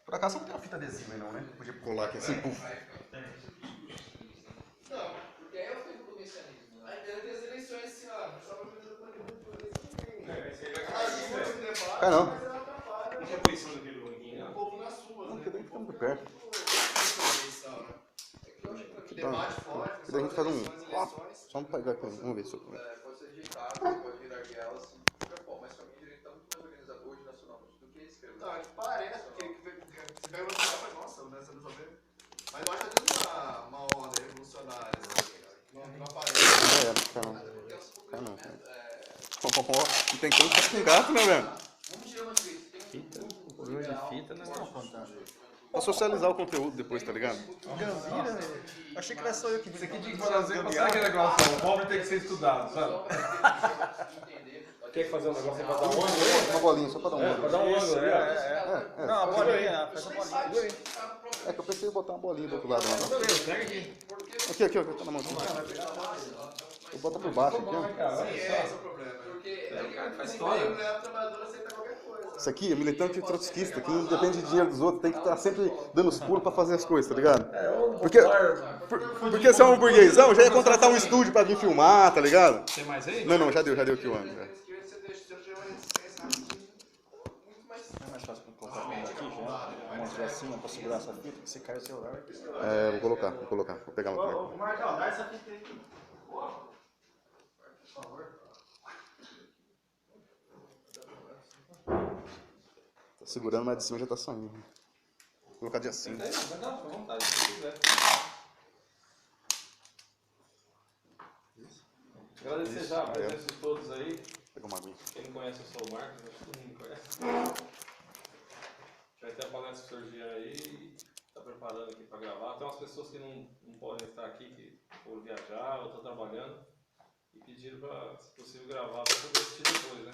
Por acaso não tem uma fita adesiva aí não, né? Podia colar aqui assim, puf. Não, porque aí eu fico com esse anismo. Aí tem as eleições esse ano, só pra fazer uma É não. Não tinha pensado naquele banquinho, o povo nas ruas, Não, né? porque daí fica muito perto. Debate forte, Porque daí a gente faz um... eleições. Só um pegar aqui, vamos ver se eu... Pode ser ajeitado, pode virar guerra, assim, super bom, mas família direito tá muito mais organizado hoje nacionalmente do que a esquerda. Não, é que parece, porque você pega o nacional e fala, nossa, né, você não sabe. Mas eu acho que tem uma onda revolucionária, assim, não aparece. Cai não. E tem coisa que tá com gato, né, velho? Vamos tirar uma direita. Fita, problema de fita, né? Pra socializar o conteúdo depois, tá ligado? Gambira, velho. Achei que era só eu que Isso aqui tinha que fazer, mas sabe aquele negócio? O pobre tem que ser estudado, sabe? Quer fazer um negócio pra dar um ângulo? Uma bolinha, só pra dar um Pra ângulo. dar um ângulo ali, ó. Não, a bolinha, faz a bolinha. É que eu pensei em botar uma bolinha do outro lado lá. Não, beleza, pega aqui. Aqui, tá na mão. Vou botar por baixo aqui, ó. Esse é o problema. Porque faz história. o trabalhador aceita qualquer coisa. Isso aqui é militante trotskista, que não depende de dinheiro dos outros, tem que estar sempre dando os pulos pra fazer as coisas, tá ligado? Porque se é um burguesão, já ia contratar um estúdio pra vir filmar, tá ligado? Tem mais aí? Não, já deu aqui o ano. Não é mais fácil colocar aqui já? Uma de acima pra segurar essa fita, que você cai o celular. É, vou colocar. Vou pegar uma aqui. Marcão, dá essa fita aí. Por favor. Tá segurando, mas de cima já tá saindo. Vou colocar de acima. Vai dar, fica à vontade, se quiser. Agradecer já a presença de todos aí. Vou pegar uma aguinha. Quem não conhece, eu sou o Marcos, acho que todo mundo conhece. Vai ter a palestra que surgir aí e está preparando aqui para gravar. Tem umas pessoas que não podem estar aqui, que foram viajar ou estão trabalhando e pediram para, se possível, gravar para poder assistir depois, né?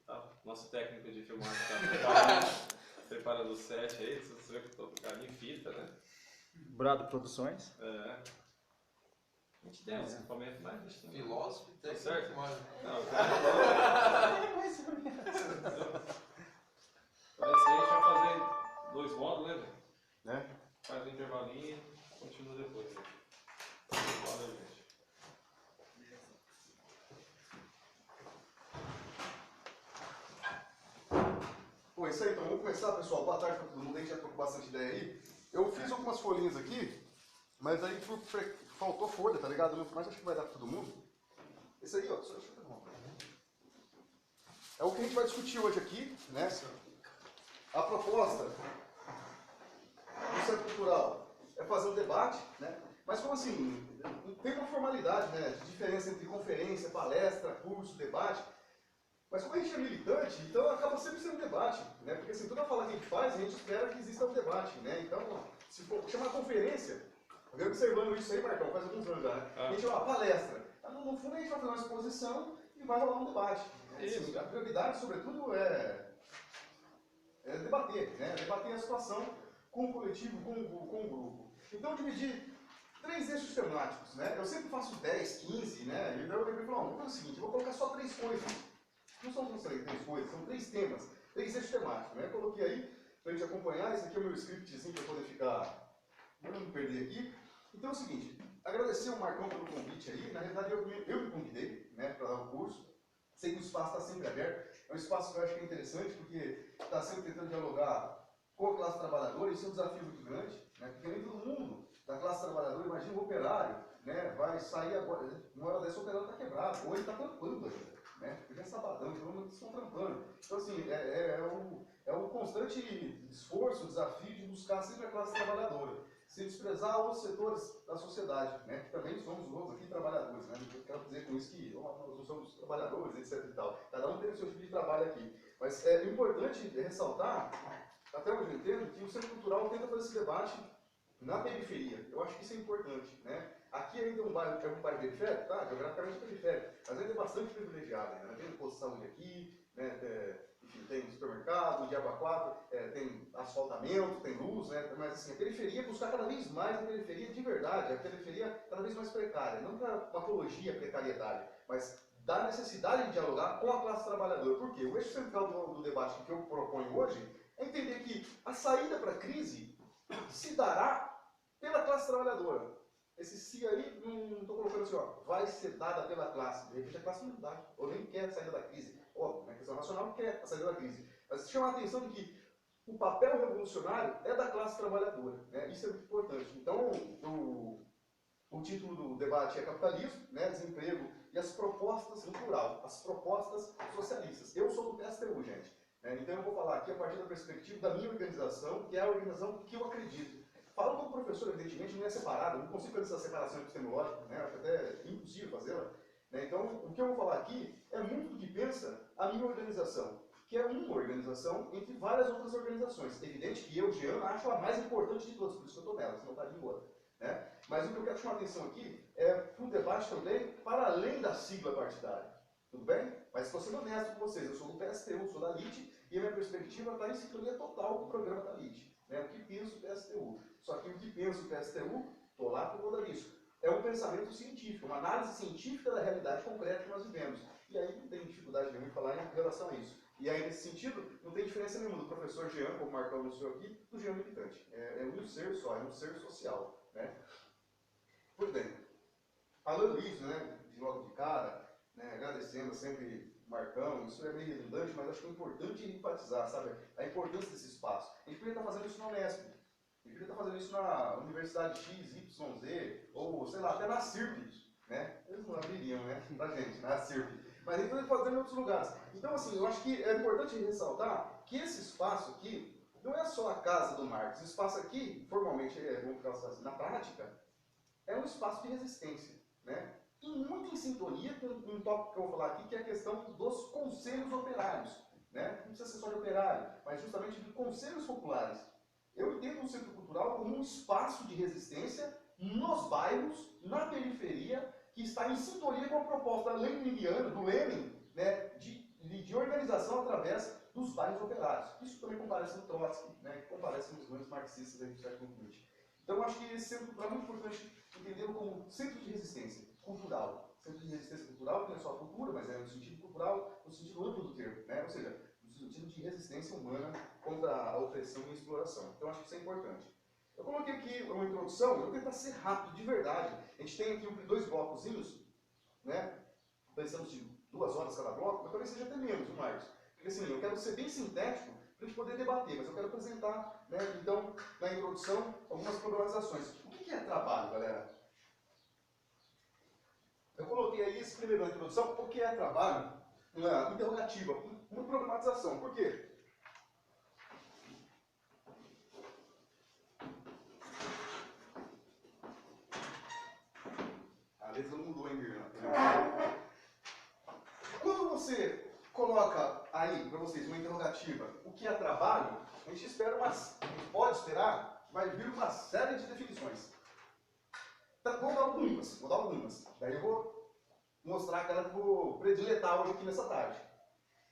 Tá? Nosso técnico de filmagem está preparando o set aí, você vê que estou tocando em fita, né? Brado Produções. É. A gente tem uns equipamentos, mas a gente não. Filósofo, Tá certo? mano. Não, parece que a gente vai fazer 2 módulos, né, velho? Né? Faz um intervalinho e continua depois. Né? Valeu, gente. Bom, isso aí, então vamos começar, pessoal. Boa tarde pra todo mundo aí, já tô com bastante ideia aí. Eu fiz algumas folhinhas aqui, mas aí faltou folha, tá ligado? Mas acho que vai dar pra todo mundo. Esse aí, ó, deixa eu pegar uma. É o que a gente vai discutir hoje aqui, né? A proposta do Centro Cultural é fazer um debate, né? Mas como assim, tem uma formalidade, né? De diferença entre conferência, palestra, curso, debate. Mas como a gente é militante, então acaba sempre sendo debate, né? Porque assim, toda fala que a gente faz, a gente espera que exista um debate, né? Então, se for chamar conferência, eu venho observando isso aí, Marcão, faz alguns anos já, né? A gente chama palestra. No fundo a gente vai fazer uma exposição e vai rolar um debate. Assim, a prioridade, sobretudo, é debater, né? Debater a situação com o coletivo, com o grupo. Então eu dividi 3 eixos temáticos, né? Eu sempre faço 10, 15, né? Então eu falei, vamos fazer o seguinte, eu vou colocar só 3 coisas. Não são 3 coisas, são 3 temas, 3 eixos temáticos, né? Eu coloquei aí pra gente acompanhar, esse aqui é o meu scriptzinho para poder ficar, não me perder aqui. Então é o seguinte, agradecer ao Marcão pelo convite aí, na realidade eu me convidei, né, para dar o curso. Sei que o espaço está sempre aberto, é um espaço que eu acho que é interessante, porque está sempre tentando dialogar com a classe trabalhadora, isso é um desafio muito grande, né, porque nem todo mundo da classe trabalhadora, imagina o operário, né, vai sair agora, uma hora dessa o operário está quebrado, ou ele está trampando ainda, né, porque é sabadão, então eles estão trampando. Então assim, é um constante esforço, desafio de buscar sempre a classe trabalhadora. Se desprezar outros setores da sociedade, né, que também somos nós aqui trabalhadores, né, eu quero dizer com isso que nós somos trabalhadores, etc e tal, cada um tem o seu tipo de trabalho aqui, mas é importante ressaltar, até onde eu entendo, que o Centro Cultural tenta fazer esse debate na periferia, eu acho que isso é importante, né, aqui ainda é um bairro periférico, tá, geograficamente periférico, mas ainda é bastante privilegiado, né, tem posto de saúde aqui, né, enfim, tem supermercado, de água 4, tem asfaltamento, tem luz, né? Mas assim, a periferia, buscar cada vez mais a periferia de verdade, a periferia cada vez mais precária, não para uma apologia à precariedade, mas da necessidade de dialogar com a classe trabalhadora. Por quê? O eixo central do debate que eu proponho hoje é entender que a saída para a crise se dará pela classe trabalhadora. Esse se aí, não estou colocando assim, ó, vai ser dada pela classe. De repente a classe não dá, ou nem quer a saída da crise. Óbvio, na questão nacional quer a saída da crise. Mas chama a atenção de que o papel revolucionário é da classe trabalhadora. Né? Isso é muito importante. Então, o título do debate é Capitalismo, né, Desemprego e as propostas, no plural, as propostas socialistas. Eu sou do PSTU, gente. Né? Então eu vou falar aqui a partir da perspectiva da minha organização, que é a organização que eu acredito. Falo como professor, evidentemente, não é separado, não consigo fazer essa separação epistemológica, né? Acho até impossível fazê-la. Né? Então, o que eu vou falar aqui é muito do que pensa a minha organização, que é uma organização entre várias outras organizações. É evidente que eu, Jean, acho a mais importante de todas, por isso que eu estou nela, senão eu estaria em outra. Né? Mas o que eu quero chamar a atenção aqui é para o debate também para além da sigla partidária. Tudo bem? Mas estou sendo honesto com vocês, eu sou do PSTU, sou da LIT, e a minha perspectiva está em sintonia total com o programa da LIT. Né? O que penso o PSTU? Só que o que penso o PSTU, estou lá por conta disso. É um pensamento científico, uma análise científica da realidade concreta que nós vivemos. E aí não tem dificuldade nenhuma em falar em relação a isso. E aí, nesse sentido, não tem diferença nenhuma do professor Jean, como o Marcão anunciou aqui, do Jean militante. É um ser só, é um ser social. Né? Pois bem, falando isso, né, de logo de cara, né, agradecendo sempre o Marcão, isso é meio redundante, mas acho que é importante enfatizar, sabe, a importância desse espaço. A gente poderia estar fazendo isso na Unesp, a gente poderia estar fazendo isso na Universidade X, Y, Z, ou, sei lá, até na CIRP, né? Eles não abririam, né, pra gente, na CIRP. Mas a gente poderia fazer em outros lugares. Então, assim, eu acho que é importante ressaltar que esse espaço aqui não é só a casa do Marx. Esse espaço aqui, formalmente, vamos ficar assim, na prática, é um espaço de resistência, né? E muito em sintonia com um tópico que eu vou falar aqui, que é a questão dos conselhos operários. Né? Não precisa ser só de operário, mas justamente de conselhos populares. Eu entendo o centro cultural como um espaço de resistência nos bairros, na periferia, que está em sintonia com a proposta leniniana, do Lenin, né, de organização através dos bairros operários. Isso também comparece no Trotsky, né, que comparece nos grandes marxistas do século XX. Então, eu acho que esse centro cultural é muito importante entendê-lo como centro de resistência cultural. Centro de resistência cultural, que não é só a cultura, mas é no sentido cultural, no sentido amplo do termo, né? Ou seja, no sentido de resistência humana contra a opressão e a exploração. Então, acho que isso é importante. Eu coloquei aqui uma introdução, eu vou tentar ser rápido, de verdade. A gente tem aqui 2 blocozinhos, né? Pensamos de 2 horas cada bloco, mas talvez seja até menos, o Marcos. Porque assim, eu quero ser bem sintético para a gente poder debater, mas eu quero apresentar, né, então, na introdução, algumas problematizações. O que é trabalho, galera? Eu coloquei aí, esse primeiro na introdução, o que é trabalho? Uma interrogativa, uma problematização. Por quê? A letra não mudou, hein, Guilherme? Quando você coloca aí, para vocês, uma interrogativa, o que é trabalho, a gente pode esperar que vai vir uma série de definições. Então, vou dar algumas. Daí eu vou mostrar aquela que eu vou prediletar hoje aqui nessa tarde.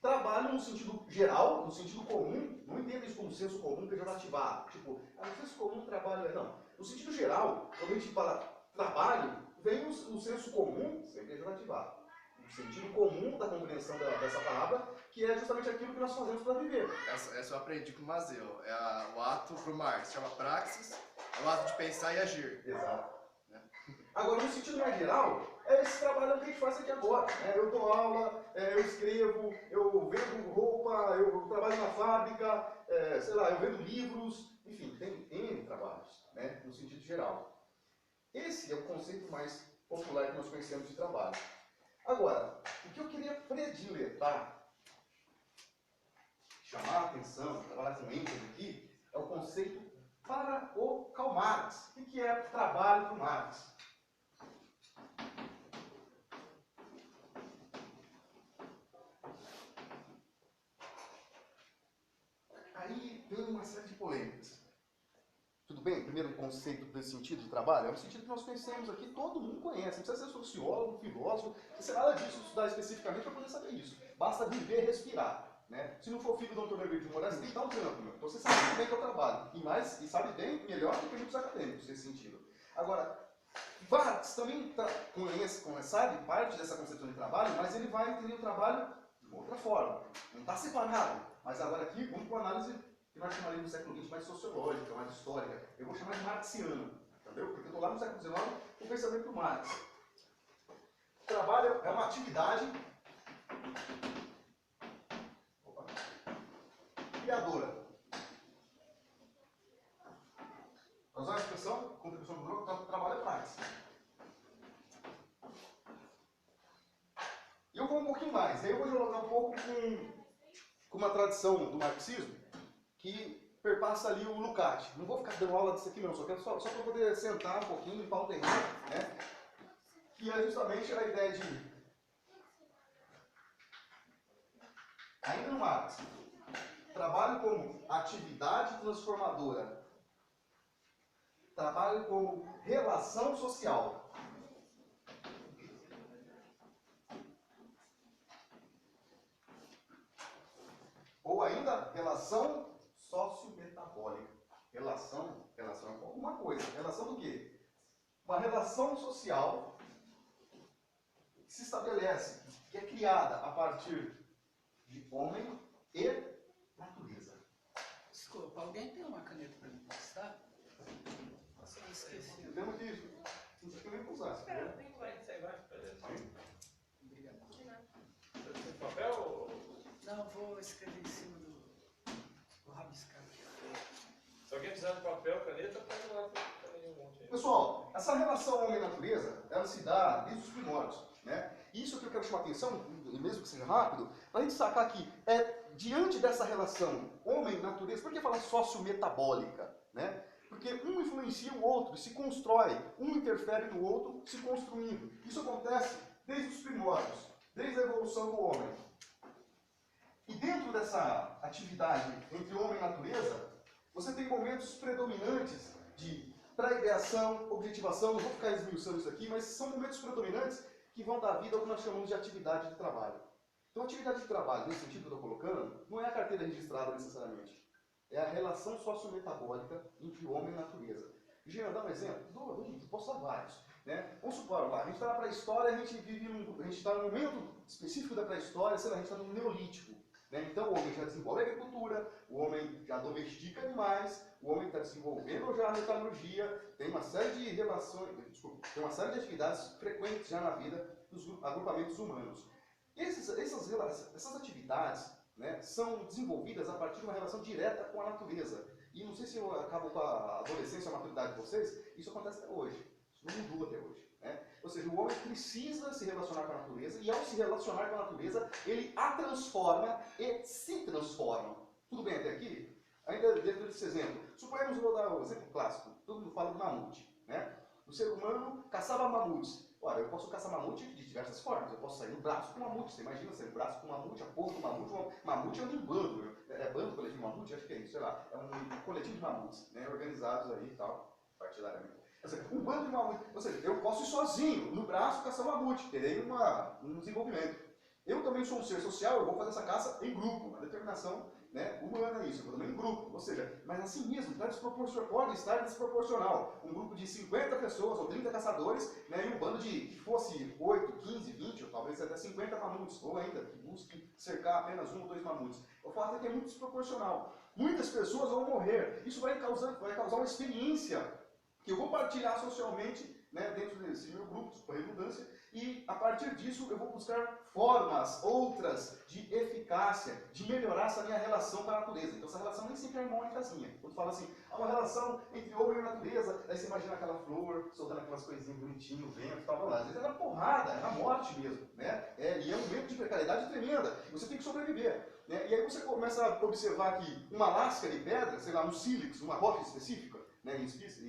Trabalho no sentido geral, no sentido comum, não entenda isso como senso comum pejorativado. Tipo, no senso comum trabalho é não. No sentido geral, quando a gente fala trabalho, vem o senso comum, sem pejorativado. O sentido comum da compreensão dessa palavra, que é justamente aquilo que nós fazemos para viver. Essa eu aprendi com o Mazeu. É o ato para o Marx, chama praxis, é o ato de pensar e agir. Exato. Agora, no sentido mais geral, é esse trabalho que a gente faz aqui agora. Né? Eu dou aula, eu escrevo, eu vendo roupa, eu trabalho na fábrica, sei lá, eu vendo livros, enfim, tem N trabalhos, né? No sentido geral. Esse é o conceito mais popular que nós conhecemos de trabalho. Agora, o que eu queria prediletar, chamar a atenção, trabalhar com ênfase aqui, é o conceito para o Karl Marx. O que é trabalho para o Marx? Aí vem uma série de polêmicas. Tudo bem? Primeiro, o conceito desse sentido de trabalho é um sentido que nós conhecemos aqui, todo mundo conhece. Não precisa ser sociólogo, filósofo, não precisa ser nada disso, estudar especificamente para poder saber isso. Basta viver e respirar. Né? Se não for filho do Dr. Beber de Moraes, tem que dar um trampo. Então você sabe bem que é o trabalho. E sabe bem, melhor do que muitos acadêmicos nesse sentido. Agora, Marx também sabe parte dessa concepção de trabalho, mas ele vai entender o trabalho de uma outra forma. Não está separado. Mas agora aqui, vamos para uma análise que nós chamaremos no século XX mais sociológica, mais histórica. Eu vou chamar de marxiana, entendeu? Porque eu estou lá no século XIX com o pensamento do Marx. O trabalho é uma atividade criadora. Para usar a expressão, contribuição do grupo, trabalho é Marx. E eu vou um pouquinho mais. Aí eu vou jogar um pouco com uma tradição do marxismo que perpassa ali o Lukács. Não vou ficar dando aula disso aqui não, só para poder sentar um pouquinho, limpar o terreno, né? Que é justamente a ideia de... Ainda no Marx, trabalho como atividade transformadora. Trabalho como relação social. Ou ainda, relação sociometabólica. Relação é com alguma coisa. Relação do quê? Uma relação social que se estabelece, que é criada a partir de homem e natureza. Desculpa, alguém tem uma caneta para me emprestar? Eu esqueci. Temos que... Não sei nem usar. Cara, tem mais, você vai. Obrigado. Você tem papel ou... Não, vou escrever em cima do rabiscar aqui. Se alguém precisar de papel, caneta, pode lá, tem um monte aí. Pessoal, essa relação homem-natureza, ela se dá desde os primórdios, né? Isso que eu quero chamar a atenção, e mesmo que seja rápido, para a gente sacar aqui, diante dessa relação homem-natureza, por que falar sociometabólica, né? Porque um influencia o outro, se constrói, um interfere no outro, se construindo. Isso acontece desde os primórdios, desde a evolução do homem. E dentro dessa atividade entre homem e natureza, você tem momentos predominantes de pré-ideação, objetivação, não vou ficar esmiuçando isso aqui, mas são momentos predominantes que vão dar vida ao que nós chamamos de atividade de trabalho. Então, atividade de trabalho, nesse sentido que eu estou colocando, não é a carteira registrada necessariamente. É a relação sociometabólica entre homem e natureza. Jean, dá um exemplo? Posso dar vários. Né? Vamos supor, lá, a gente está na pré-história, a gente está num momento específico da pré-história, sei lá, a gente está no Neolítico. Né? Então o homem já desenvolve a agricultura, o homem já domestica animais, o homem está desenvolvendo já a metalurgia, tem uma série de relações, tem uma série de atividades frequentes já na vida dos agrupamentos humanos. E essas atividades, né, são desenvolvidas a partir de uma relação direta com a natureza. E não sei se eu acabo com a adolescência e a maturidade de vocês, isso acontece até hoje. Isso não mudou até hoje. Né? Ou seja, o homem precisa se relacionar com a natureza, e ao se relacionar com a natureza, ele a transforma e se transforma. Tudo bem até aqui? Ainda dentro desse exemplo, suponhamos, eu vou dar um exemplo clássico, todo mundo fala do mamute. Né? O ser humano caçava mamutes. Ora, eu posso caçar mamute de diversas formas. Eu posso sair no braço com mamute. Você imagina sair no braço com mamute, a porra do mamute. Mamute é um bando. É bando, coletivo de mamute? Acho que é isso, sei lá. É um coletivo de mamutes, né, organizados aí e tal, partidariamente. Ou seja, um bando de mamute. Ou seja, eu posso ir sozinho, no braço, caçar mamute. Terei um desenvolvimento. Eu também sou um ser social, eu vou fazer essa caça em grupo. Uma determinação, né, humana isso. Eu vou também em grupo. Ou seja, mas assim mesmo, pode estar desproporcional. Um grupo de 50 pessoas ou 30 caçadores, né, e um bando que fosse 8, 15, 20, ou talvez até 50 mamutes. Ou ainda, que busque cercar apenas 1 ou 2 mamutes. O fato é que é muito desproporcional. Muitas pessoas vão morrer. Isso vai causar uma experiência que eu vou partilhar socialmente, né, dentro desse meu grupo, por redundância, e a partir disso eu vou buscar formas, outras, de eficácia, de melhorar essa minha relação com a natureza. Então essa relação nem sempre é harmônicazinha. Quando fala assim, há uma relação entre homem e natureza, aí você imagina aquela flor, soltando aquelas coisinhas bonitinhas, o vento e tal, às vezes é na porrada, é na morte mesmo, né? E é um momento de precariedade tremenda, você tem que sobreviver. Né? E aí você começa a observar que uma lasca de pedra, sei lá, um sílex, uma rocha específica, né, em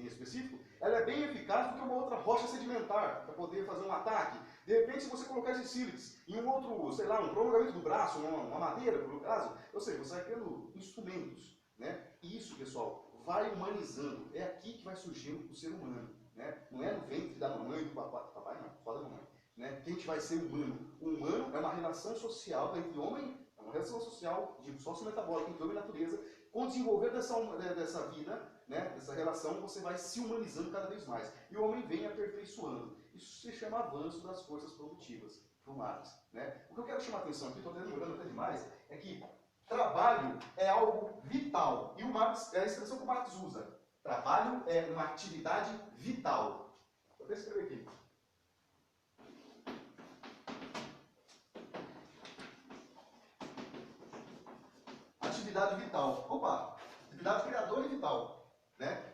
específico, ela é bem eficaz do que uma outra rocha sedimentar para poder fazer um ataque. De repente, se você colocar esse sílex em um outro, sei lá, um prolongamento do braço, uma madeira, por caso, ou seja, você vai criando instrumentos. Né? E isso, pessoal, vai humanizando. É aqui que vai surgindo o ser humano. Né? Não é no ventre da mamãe e do papai, não, só da mamãe. né? Quem que vai ser humano? O humano é uma relação social entre homem, é uma relação social de sociometabólica entre homem e natureza. Com o desenvolver dessa vida, né, dessa relação, você vai se humanizando cada vez mais. E o homem vem aperfeiçoando. Isso se chama avanço das forças produtivas para o Marx. Né? O que eu quero chamar a atenção aqui, estou demorando até demais, é que trabalho é algo vital. E o Marx, é a expressão que o Marx usa. Trabalho é uma atividade vital. Vou até escrever aqui. Atividade vital. Opa! Atividade criadora e vital. Né?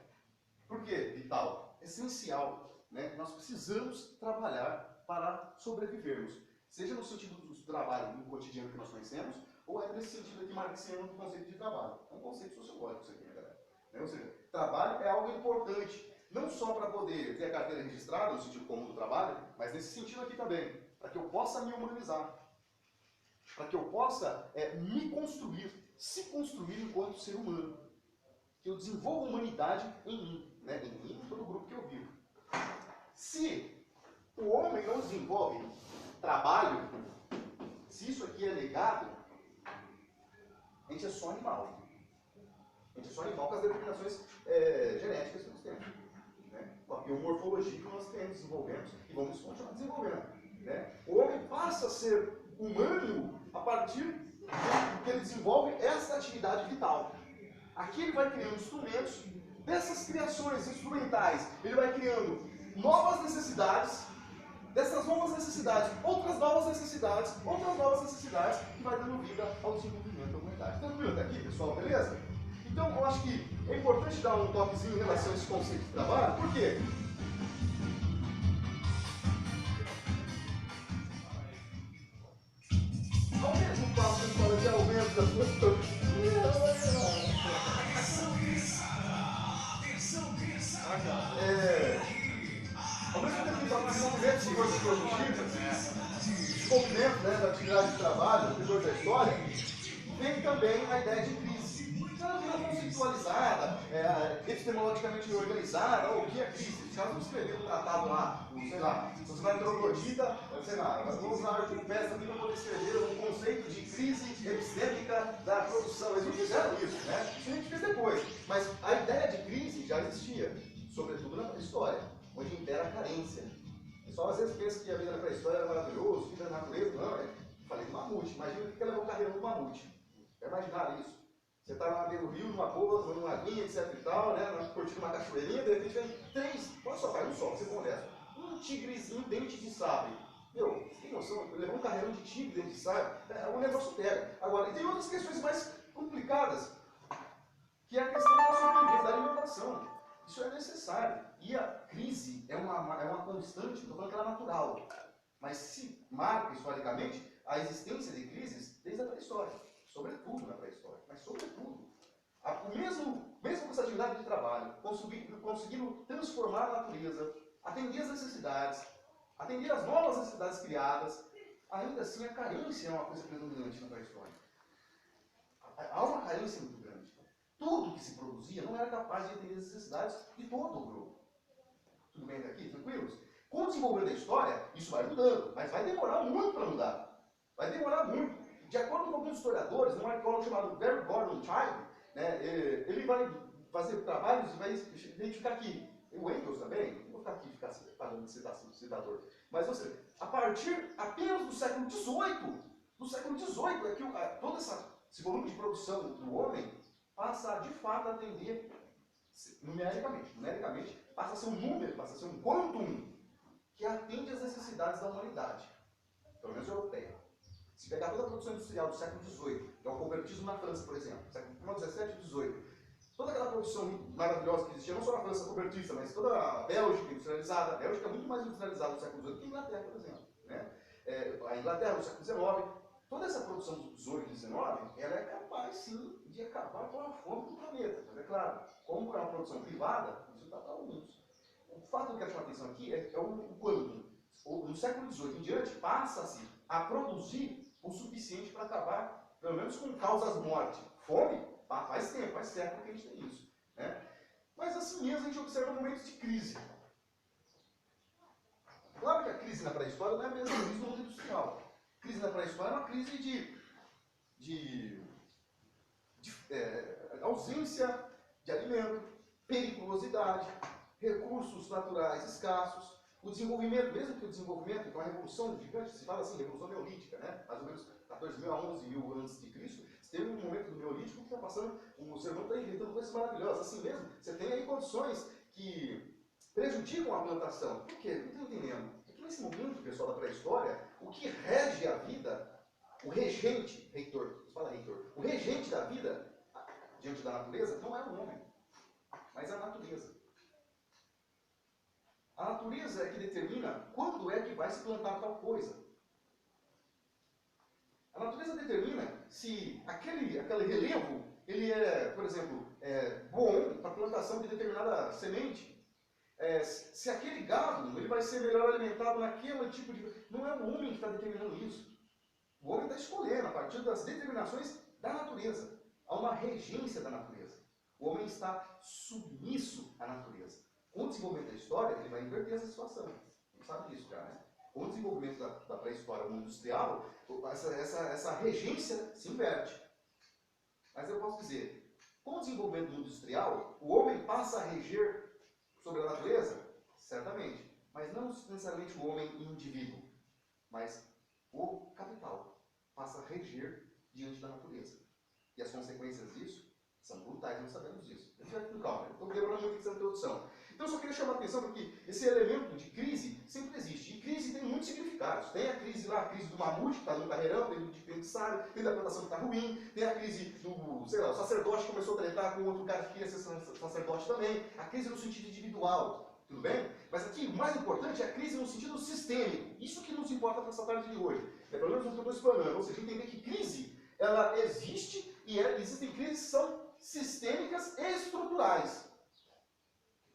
Por quê? Vital. Essencial. Né? Nós precisamos trabalhar para sobrevivermos. Seja no sentido do trabalho no cotidiano que nós conhecemos, ou é nesse sentido aqui marxiano do conceito de trabalho. É um conceito sociológico isso aqui, né, galera? Né? Ou seja, trabalho é algo importante. Não só para poder ter a carteira registrada, no sentido comum do trabalho, mas nesse sentido aqui também. Para que eu possa me humanizar. Para que eu possa me construir, se construir enquanto ser humano. Que eu desenvolva humanidade em mim. Né? Em mim e em todo o grupo que eu vivo. Se o homem não desenvolve trabalho, se isso aqui é legado, a gente é só animal. A gente é só animal com as determinações genéticas que nós temos. Né? Com a biomorfologia que nós temos, desenvolvemos e vamos continuar desenvolvendo. Né? O homem passa a ser humano a partir do que ele desenvolve essa atividade vital. Aqui ele vai criando instrumentos, dessas criações instrumentais, ele vai criando novas necessidades, dessas novas necessidades, outras novas necessidades, e vai dando vida ao desenvolvimento da humanidade. Tranquilo até aqui, pessoal? Beleza? Então, eu acho que é importante dar um toquezinho em relação a esse conceito de trabalho. Por quê? Ao mesmo passo que a gente fala de aumento das coisas... Ao mesmo tempo que a gente fala de desenvolvimento de forças produtivas, desenvolvimento, né, da atividade de trabalho, depois da história, vem também a ideia de crise. Ela virou conceitualizada, epistemologicamente organizada. O que é crise? Os caras não escreveram um tratado lá, sei lá, sociedade troglodita, sei lá, vamos usar o peça aqui para poder escrever um conceito de crise epistêmica da produção. Eles não fizeram isso, né? Isso a gente fez depois. Mas a ideia de crise já existia, sobretudo na pré-história, onde impera a carência. O pessoal às vezes pensa que a vida na pré-história era maravilhosa, vida na natureza. Não, falei do mamute. Imagina o que levou carreira do mamute. Já imaginaram isso? Você está lá dentro do rio, numa boa, tomando uma aguinha, etc e tal, né? Curtindo uma cachoeirinha, de repente vem três, olha só, vai um só, você conversa. Um tigrezinho dente de sabre. Meu, você tem noção? Levou um carreirão de tigre dente de sabre, o negócio pega. Agora, e tem outras questões mais complicadas, que é a questão da sobrevivência, da alimentação. Isso é necessário. E a crise é uma constante, estou falando que ela é natural. Mas se marca historicamente a existência de crises desde a pré-história. Sobretudo na pré-história, mas sobretudo. Mesmo com essa atividade de trabalho, conseguindo transformar a natureza, atender as necessidades, atender as novas necessidades criadas, ainda assim a carência é uma coisa predominante na pré-história. Há uma carência muito grande. Tudo que se produzia não era capaz de atender as necessidades de todo o grupo. Tudo bem até aqui? Tranquilos? Com o desenvolver da história, isso vai mudando, mas vai demorar muito para mudar. Vai demorar muito. De acordo com alguns historiadores, um arqueólogo chamado Barry Gordon Childe, né, ele vai fazer trabalhos e vai identificar que o Engels também, não vou ficar aqui falando de citador, mas ou seja, a partir apenas do século XVIII é que todo esse volume de produção do homem passa a de fato atender numericamente, passa a ser um número, passa a ser um quantum que atende às necessidades da humanidade, pelo menos europeia. Se pegar toda a produção industrial do século XVIII, que é o convertismo na França, por exemplo, século XVII e XVIII, toda aquela produção maravilhosa que existia, não só na França convertista, mas toda a Bélgica industrializada, a Bélgica é muito mais industrializada no século XVIII que a Inglaterra, por exemplo. Né? A Inglaterra no século XIX, toda essa produção do XVIII e XIX, ela é capaz, sim, de acabar com a fome do planeta. Mas é claro, como é uma produção privada, isso está para alguns. O fato que eu quero chamar a atenção aqui é o quanto, no século XVIII em diante, passa-se a produzir o suficiente para acabar, pelo menos com causas morte. Fome, faz tempo, faz século que a gente tem isso. Né? Mas assim mesmo a gente observa momentos de crise. Claro que a crise na pré-história não é a mesma crise do mundo industrial. A crise na pré-história é uma crise de ausência de alimento, periculosidade, recursos naturais escassos, o desenvolvimento, mesmo que o desenvolvimento, então a revolução gigante, se fala assim, revolução neolítica, né? Mais ou menos 14.000 a 11.000 antes de Cristo, você teve um momento do neolítico que está passando, o ser humano está inventando coisas maravilhosas, assim mesmo, você tem aí condições que prejudicam a plantação. Por quê? Não estou entendendo. É que nesse momento, pessoal, da pré-história, o que rege a vida, o regente, reitor, você fala reitor, o regente da vida, diante da natureza, não é o homem, mas a natureza. A natureza é que determina quando é que vai se plantar tal coisa. A natureza determina se aquele relevo, ele é, por exemplo, bom para a plantação de determinada semente. Se aquele gado ele vai ser melhor alimentado naquele tipo de... Não é o homem que está determinando isso. O homem está escolhendo a partir das determinações da natureza. Há uma regência da natureza. O homem está submisso à natureza. Com o desenvolvimento da história, ele vai inverter essa situação. A gente sabe disso já, né? Com o desenvolvimento da pré-história, o mundo industrial, essa regência se inverte. Mas eu posso dizer, com o desenvolvimento do mundo industrial, o homem passa a reger sobre a natureza? Certamente. Mas não necessariamente o homem indivíduo, mas o capital passa a reger diante da natureza. E as consequências disso são brutais, nós sabemos disso. A gente vai com calma, estou demorando muito essa introdução. Então eu só queria chamar a atenção porque esse elemento de crise sempre existe. E crise tem muitos significados. Tem a crise lá, a crise do mamute, que está no carreirão, tem do desperdiçário, tem da plantação que está ruim, tem a crise do, sei lá, o sacerdote que começou a tretar com outro cara que queria ser sacerdote também. A crise no sentido individual, tudo bem? Mas aqui o mais importante é a crise no sentido sistêmico. Isso que nos importa para essa tarde de hoje. É pelo menos o que eu estou explanando. Ou seja, entender que crise, ela existe e existem crises que são sistêmicas e estruturais.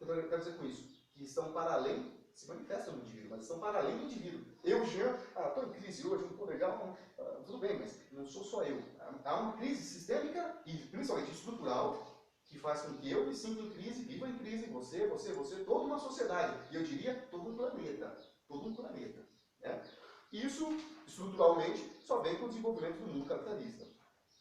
O que eu quero dizer com isso? Que estão para além, se manifestam no indivíduo, mas estão para além do indivíduo. Eu, Jean, estou em crise hoje, não estou legal, tudo bem, mas não sou só eu. Há uma crise sistêmica e principalmente estrutural que faz com que eu me sinta em crise, viva em crise, você, toda uma sociedade. E eu diria, todo um planeta. Todo um planeta. Né? Isso, estruturalmente, só vem com o desenvolvimento do mundo capitalista.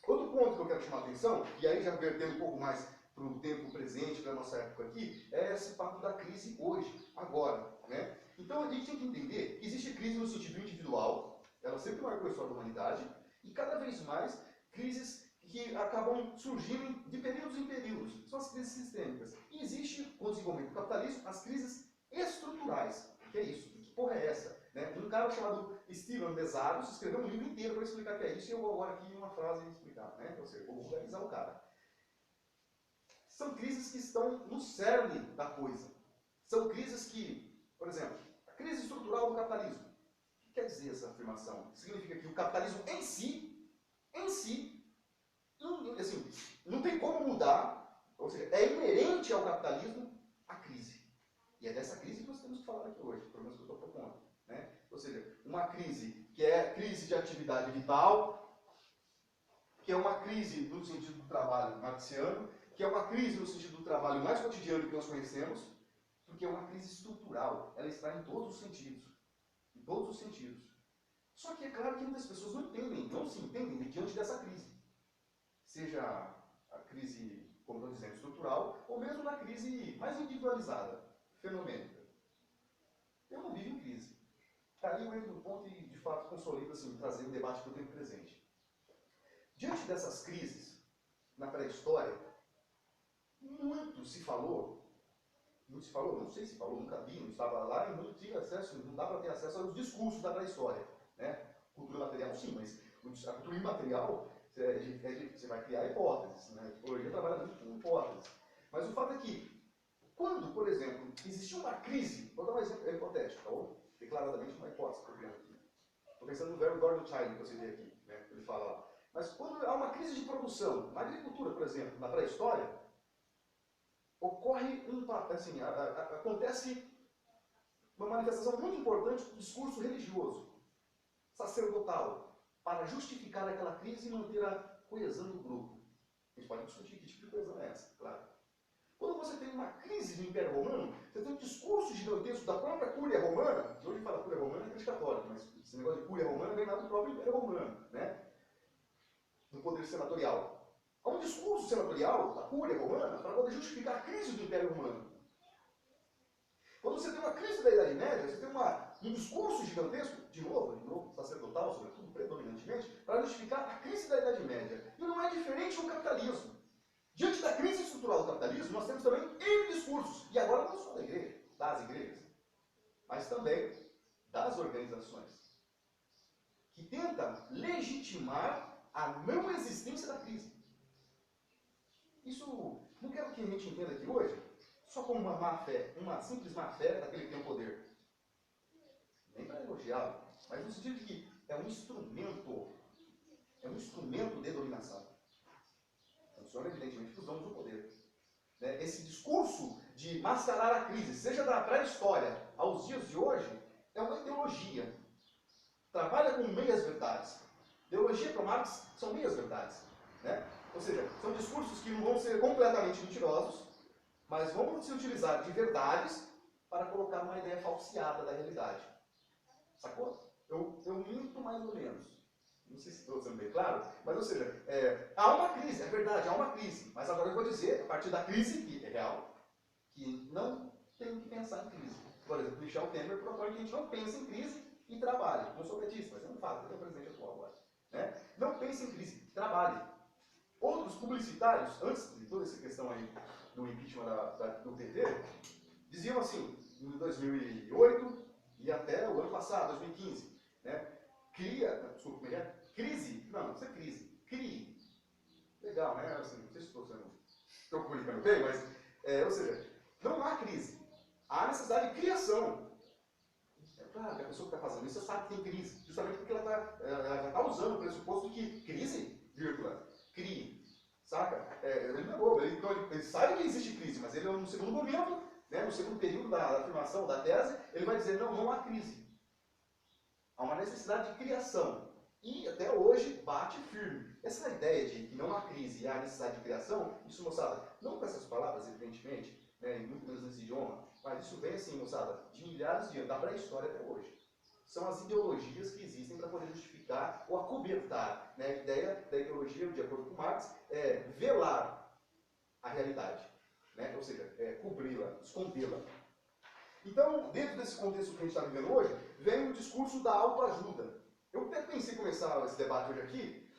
Outro ponto que eu quero chamar a atenção, e aí já vertendo um pouco mais para o tempo presente, para a nossa época aqui, é esse papo da crise hoje, agora. Né? Então a gente tem que entender que existe crise no sentido individual, ela sempre marcou a história da humanidade, e cada vez mais crises que acabam surgindo de períodos em períodos, são as crises sistêmicas. E existe, com o desenvolvimento do capitalismo, as crises estruturais. O que é isso? Que porra é essa? Né? Um cara chamado Steven Bezos escreveu um livro inteiro para explicar o que é isso, e eu vou agora aqui em uma frase explicar. Né? Ou seja, vou vulgarizar o cara. São crises que estão no cerne da coisa. São crises que, por exemplo, a crise estrutural do capitalismo. O que quer dizer essa afirmação? Significa que o capitalismo em si, assim, não tem como mudar, ou seja, é inerente ao capitalismo a crise. E é dessa crise que nós temos que falar aqui hoje, pelo menos que eu estou propondo. Né? Ou seja, uma crise que é crise de atividade vital, que é uma crise no sentido do trabalho marxiano, que é uma crise no sentido do trabalho mais cotidiano que nós conhecemos, porque é uma crise estrutural. Ela está em todos os sentidos. Em todos os sentidos. Só que é claro que muitas pessoas não se entendem diante dessa crise. Seja a crise, como estou dizendo, estrutural, ou mesmo na crise mais individualizada, fenomênica. Eu não vivo em crise. Daí eu entro no ponto e, de fato, consolido, assim, trazer um debate para o tempo presente. Diante dessas crises, na pré-história, muito se falou, não sei se falou, nunca vi, não estava lá e não tive acesso, não dá para ter acesso aos discursos da pré-história. Né? Cultura material sim, mas a cultura imaterial, você vai criar hipóteses. Né? A psicologia trabalha muito com hipóteses. Mas o fato é que, quando, por exemplo, existiu uma crise, vou dar um exemplo hipotético, tá bom? Declaradamente uma hipótese que eu criando aqui. Estou pensando no verbo Gordon Childe que eu citei aqui, né? Ele fala lá. Mas quando há uma crise de produção, na agricultura, por exemplo, na pré-história, ocorre acontece uma manifestação muito importante do discurso religioso, sacerdotal, para justificar aquela crise e manter a coesão do grupo. A gente pode discutir que tipo de coesão é essa, claro. Quando você tem uma crise do Império Romano, você tem um discurso gigantesco da própria Cúria Romana, que hoje fala Cúria Romana é Igreja Católica, mas esse negócio de Cúria Romana vem lá do próprio Império Romano, né? Do poder senatorial. Há um discurso senatorial da Cúria Romana para poder justificar a crise do Império Romano. Quando você tem uma crise da Idade Média, você tem um discurso gigantesco, de novo, sacerdotal, sobretudo, predominantemente, para justificar a crise da Idade Média. E não é diferente no capitalismo. Diante da crise estrutural do capitalismo, nós temos também N discursos. E agora não só da igreja, das igrejas, mas também das organizações, que tentam legitimar a não existência da crise. Isso, não quero que a gente entenda aqui hoje, só como uma má fé, uma simples má fé daquele que tem o poder. Nem para elogiá-lo, mas no sentido de que é um instrumento de dominação. Funciona evidentemente para os donos do poder. Né? Esse discurso de mascarar a crise, seja da pré-história aos dias de hoje, é uma ideologia. Trabalha com meias-verdades. Ideologia para Marx são meias-verdades. Né? Ou seja, são discursos que não vão ser completamente mentirosos, mas vão se utilizar de verdades para colocar uma ideia falseada da realidade. Sacou? Eu minto mais ou menos. Não sei se estou sendo bem claro, mas, ou seja, há uma crise, é verdade, há uma crise. Mas agora eu vou dizer, a partir da crise, que é real, que não tem que pensar em crise. Por exemplo, Michel Temer propõe que a gente não pense em crise e trabalhe. Não sou petista, mas é um fato, ele é o presidente atual agora. Né? Não pense em crise, trabalhe. Outros publicitários, antes de toda essa questão aí do impeachment do PT, diziam assim, em 2008 e até o ano passado, 2015, né? Crise, não, isso é crise, crie. Legal, né? Assim, não sei se estou comunicando bem, mas, ou seja, não há crise. Há necessidade de criação. É claro que a pessoa que está fazendo isso sabe que tem crise, justamente porque ela já está usando o pressuposto de que crise, vírgula, crie. Saca? Ele não é bobo, ele sabe que existe crise, mas ele no segundo momento, né, no segundo período da afirmação da tese, ele vai dizer, não há crise. Há uma necessidade de criação. E até hoje bate firme. Essa ideia de que não há crise e há necessidade de criação, isso, moçada, não com essas palavras, evidentemente, né, e muito menos nesse idioma, mas isso vem assim, moçada, de milhares de anos, da pré-história até hoje. São as ideologias que existem para poder justificar ou acobertar. Né? A ideia da ideologia, de acordo com Marx, é velar a realidade. Né? Ou seja, cobri-la, escondê-la. Então, dentro desse contexto que a gente está vivendo hoje, vem o discurso da autoajuda. Eu até pensei em começar esse debate hoje aqui,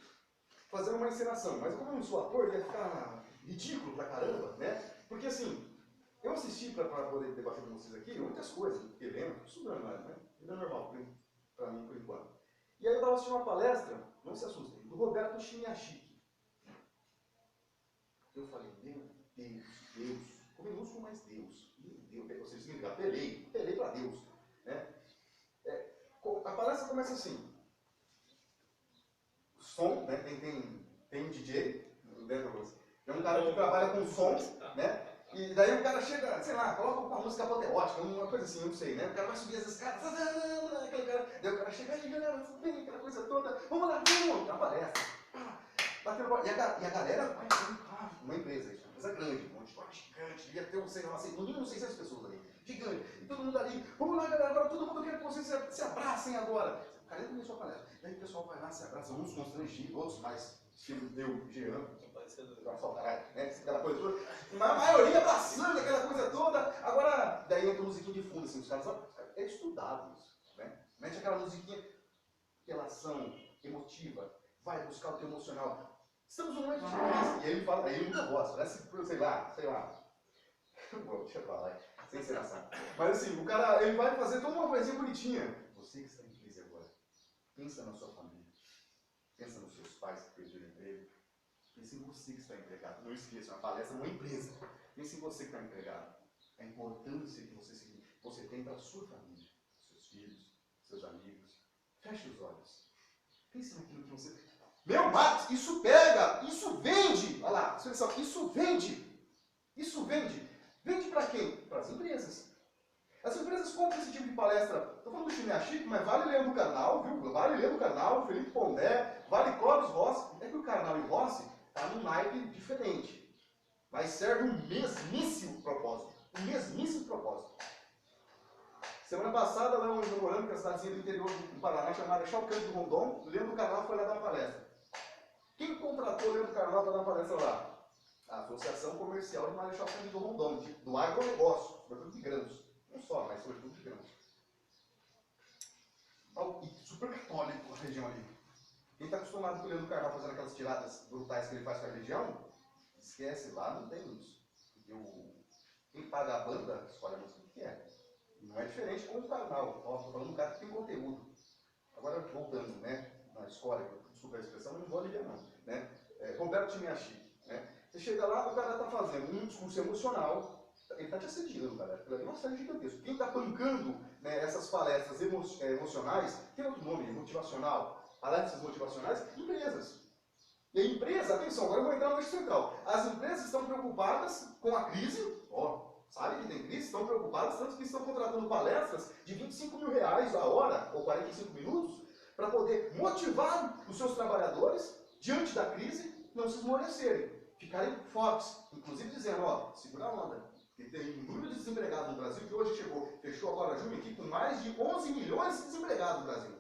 fazendo uma encenação, mas como eu não sou ator, ia ficar ridículo pra caramba, né? Porque assim, eu assisti para poder debater com vocês aqui muitas coisas, porque lembro, estudando, né? Ainda é normal para mim por enquanto. E aí eu estava assistindo uma palestra, não se assustem, do Roberto Chiniachik. Eu falei, meu Deus, com minúsculo, mas Deus. Meu Deus, você significa apelei para Deus. Né? A palestra começa assim, som, né? Tem um DJ, é um cara que trabalha com som, né? E daí o cara chega, sei lá, coloca uma música apoteótica, uma coisa assim, eu não sei, né? O cara vai subir as escadas, aquele cara, daí o cara chega aí, galera, vem, aquela coisa toda, vamos lá, vamos, aparece. E a galera vai ter um carro, uma empresa, isso, uma empresa grande, um auditório gigante, devia ter, sei lá, no mínimo 600 pessoas ali, gigante, e todo mundo ali, vamos lá, galera, agora todo mundo quer que vocês se abracem agora. O cara começou a palestra, daí o pessoal vai lá, se abraça, uns constrangidos, outros mais, estilo eu, Jean, né? Aquela coisa toda. A maioria abraçando aquela coisa toda. Agora, daí entra a musiquinha de fundo, assim, os caras é estudado isso, né? Mete aquela musiquinha, relação emotiva, vai buscar o teu emocional. Estamos num momento de crise. E aí ele fala, aí ele muda a voz, parece, sei lá. Bom, deixa eu falar, sem encenação. Mas assim, o cara, ele vai fazer toda uma coisinha bonitinha. Você que está em crise agora, pensa na sua família, pensa nos seus pais que perderam o emprego. Pense em você que está empregado. Não esqueça, uma palestra, uma empresa. Pense em você que está empregado. A importância que você tem para a sua família, seus filhos, seus amigos. Feche os olhos. Pense naquilo que você... Meu Marcos, isso pega, isso vende. Olha lá, isso vende. Isso vende. Vende para quem? Para as empresas. As empresas compram esse tipo de palestra. Estou falando do Chiniachik, mas vale ler do Karnal, viu? Vale ler do Karnal, Felipe Pondé, vale Clóvis Rossi. É que o Karnal e o Rossi está num naipe diferente. Mas serve um mesmíssimo propósito. Um mesmíssimo propósito. Semana passada, lá onde eu morando, que é a cidadezinha do interior do Paraná, chamada Chalcante do Rondon, o Leandro Carnal foi lá dar uma palestra. Quem contratou o Leandro Carnal para dar uma palestra lá? A Associação Comercial de Marechal Cândido do Rondon, do agronegócio, sobretudo de grãos. Não só, mas sobretudo de grãos. E super católico a região ali. Quem está acostumado com o Leandro Carnal fazendo aquelas tiradas brutais que ele faz com a religião, esquece, lá não tem isso. Porque quem paga a banda escolhe a música que quer. Não é diferente com o Carnal. Estou falando um cara que tem conteúdo. Agora, voltando, né, na escola, desculpa a expressão, não vou aliviar não. Né? Roberto Chimiachi. Né? Você chega lá, o cara está fazendo um discurso emocional, ele está te assediando, galera. Aquilo ali é uma série gigantesca. Quem está bancando, né, essas palestras emocionais, tem outro nome, motivacional, palestras motivacionais, empresas. E a empresa, atenção, agora eu vou entrar no eixo central. As empresas estão preocupadas com a crise, sabe que tem crise, estão preocupadas, tanto que estão contratando palestras de R$25.000 a hora, ou 45 minutos, para poder motivar os seus trabalhadores, diante da crise, não se esmorecerem, ficarem fortes. Inclusive dizendo, segura a onda, que tem um número de desempregados no Brasil, que hoje fechou agora junho aqui, com mais de 11 milhões de desempregados no Brasil.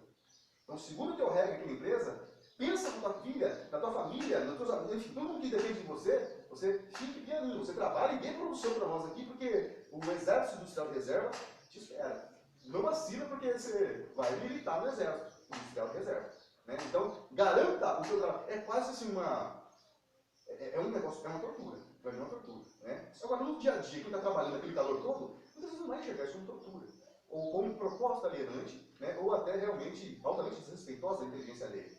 Então, segundo o teu regra aqui na empresa, pensa na tua filha, na tua família, nos teus amigos, enfim, todo mundo que depende de você, você fique pianinho, você trabalha e dê produção para nós aqui, porque o Exército Industrial de Reserva te espera. Não vacila porque você vai militar no Exército Industrial de Reserva. Né? Então, garanta o seu trabalho. É quase assim é um negócio, é uma tortura. Para mim é uma tortura. Né? Agora, no dia a dia, quem está trabalhando aquele calor todo, muitas vezes não vai enxergar isso como tortura. Ou como proposta alienante, né? Ou até realmente altamente desrespeitosa da inteligência alheia.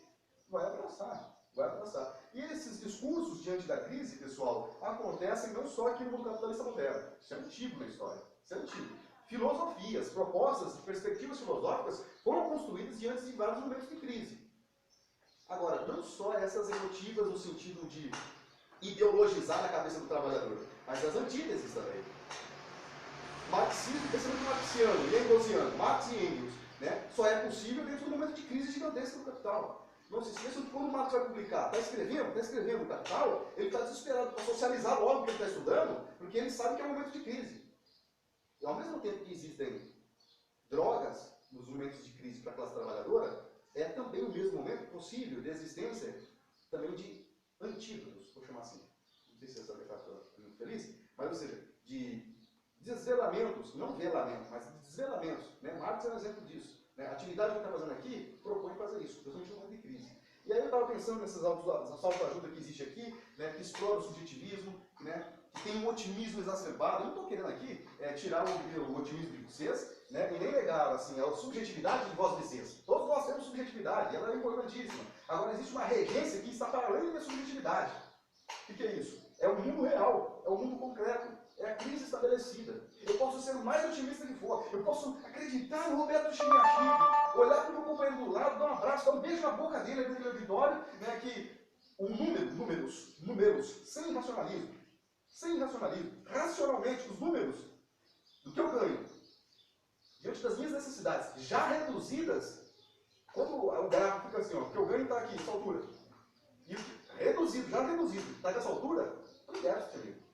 Vai abraçar. Vai abraçar. E esses discursos diante da crise, pessoal, acontecem não só aqui no mundo capitalista moderno. Isso é antigo na história. Isso é antigo. Filosofias, propostas, perspectivas filosóficas foram construídas diante de vários momentos de crise. Agora, não só essas emotivas no sentido de ideologizar na cabeça do trabalhador, mas as antíteses também. Marxismo, pensamento marxiano e engelsиano, Marx e Engels, né, só é possível dentro do momento de crise gigantesca do capital. Não se esqueçam que quando o Marx vai publicar, está escrevendo o Capital, ele está desesperado para socializar logo o que ele está estudando, porque ele sabe que é um momento de crise. E ao mesmo tempo que existem drogas nos momentos de crise para a classe trabalhadora, é também o mesmo momento possível de existência também de antídotos, vou chamar assim. Não sei se essa metáfora é muito feliz, mas ou seja, de desvelamentos, não velamento, mas desvelamentos. Né? Marx é um exemplo disso. Né? A atividade que ele está fazendo aqui propõe fazer isso, principalmente no momento de crise. E aí eu estava pensando nessas autoajuda que existe aqui, né, que explora o subjetivismo, né, que tem um otimismo exacerbado. Eu não estou querendo aqui tirar o otimismo de vocês, né, e nem negar assim, a subjetividade de vós vocês. Todos nós temos subjetividade, ela é importantíssima. Agora existe uma regência que está para além da subjetividade. O que é isso? É o mundo real, é o mundo concreto, é a crise estabelecida. Eu posso ser o mais otimista que for, eu posso acreditar no Roberto Chimiachi, olhar para o meu companheiro do lado, dar um abraço, dar um beijo na boca dele ali naquele auditório, né, que números, sem racionalismo, racionalmente, os números do que eu ganho, diante das minhas necessidades já reduzidas, quando o gráfico fica assim, ó, o que eu ganho está aqui, essa altura, e já reduzido, está nessa altura, eu não quero isso, amigo.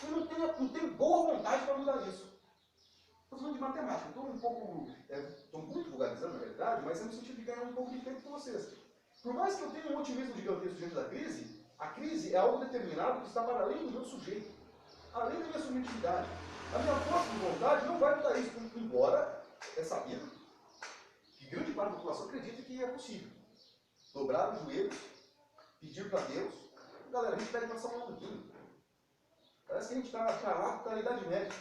Eu não tenho boa vontade para mudar isso. Estou falando de matemática, estou muito vulgarizando, na verdade, mas é no sentido de ganhar um pouco de tempo com vocês. Por mais que eu tenha um otimismo gigantesco diante da crise, a crise é algo determinado que está para além do meu sujeito, além da minha subjetividade. A minha força de vontade não vai mudar isso, embora é sabido que grande parte da população acredita que é possível. Dobrar os joelhos, pedir para Deus. Galera, a gente pede para São Longuinho. Parece que a gente está lá na Idade Média.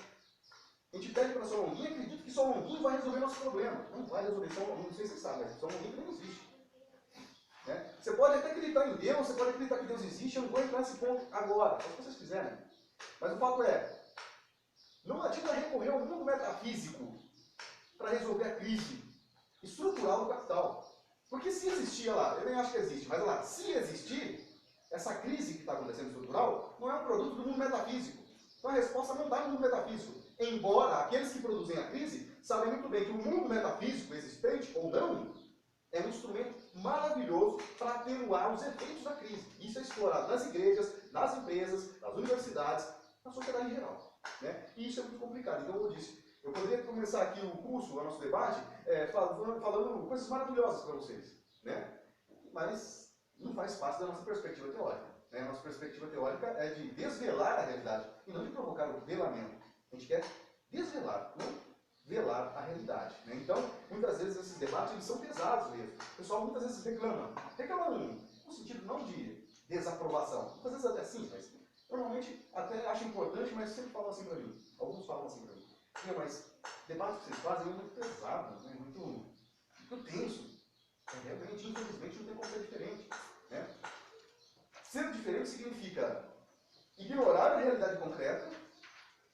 A gente pede para São Longuinho e acredita que São Longuinho vai resolver nosso problema. Não vai resolver. São Longuinho, não sei se vocês sabem, mas São Longuinho não existe. Né? Você pode até acreditar em Deus, você pode acreditar que Deus existe, eu não vou entrar nesse ponto agora, só se vocês quiserem. Mas o fato é, não adianta recorrer ao mundo metafísico para resolver a crise estrutural do capital. Porque se existir, olha lá, eu nem acho que existe, mas olha lá, se existir, essa crise que está acontecendo estrutural não é um produto do mundo metafísico. Então a resposta não está no mundo metafísico. Embora aqueles que produzem a crise sabem muito bem que o mundo metafísico existente ou não é um instrumento maravilhoso para atenuar os efeitos da crise. Isso é explorado nas igrejas, nas empresas, nas universidades, na sociedade em geral. Né? E isso é muito complicado. Então, eu disse, eu poderia começar aqui o curso, o nosso debate, falando coisas maravilhosas para vocês. Né? Mas não faz parte da nossa perspectiva teórica. Né? A nossa perspectiva teórica é de desvelar a realidade e não de provocar o velamento. A gente quer desvelar, não velar a realidade. Né? Então, muitas vezes esses debates eles são pesados mesmo. O pessoal muitas vezes reclama. Reclama no sentido não de desaprovação. Muitas vezes até sim, mas normalmente até acho importante, mas sempre falam assim para mim. Alguns falam assim para mim. Mas debate que vocês fazem é muito pesado, né? muito tenso. Realmente, infelizmente, não tem como ser diferente. Né? Ser diferente significa ignorar a realidade concreta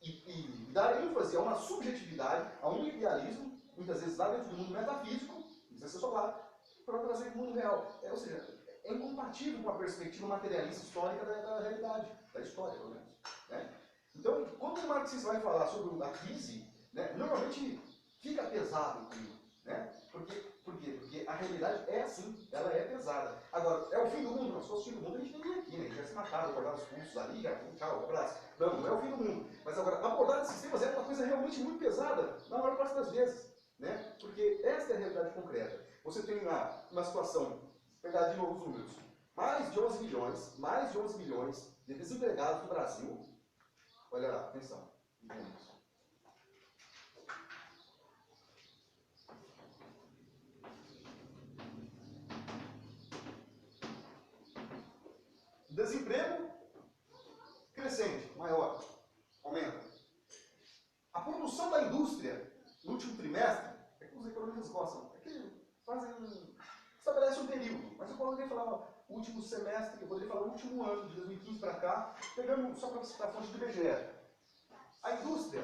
e dar ênfase a uma subjetividade, a um idealismo, muitas vezes lá dentro do mundo metafísico, não precisa ser só lá, para trazer para o mundo real. Ou seja, é incompatível com a perspectiva materialista histórica da realidade, da história, pelo menos. Né? Então, quando o marxista vai falar sobre a crise, né, normalmente fica pesado comigo. Né? Por quê? Porque a realidade é assim, ela é pesada. Agora, é o fim do mundo? Não, se fosse o fim do mundo, a gente nem ia aqui, né? A gente ia se matar, cortar os pulsos ali, já, tchau, abraço. Não, não é o fim do mundo. Mas agora, abordar esses temas é uma coisa realmente muito pesada, na maior parte das vezes. Né? Porque esta é a realidade concreta. Você tem lá uma situação, pegar de novo os números, mais de 11 milhões de desempregados no Brasil. Olha lá, atenção. Desemprego crescente, maior, aumenta. A produção da indústria no último trimestre, é que os economistas gostam, é que estabelece um período, mas eu poderia falar o último semestre, eu poderia falar o último ano, de 2015 para cá, pegando só para citar a fonte do IBGE. A indústria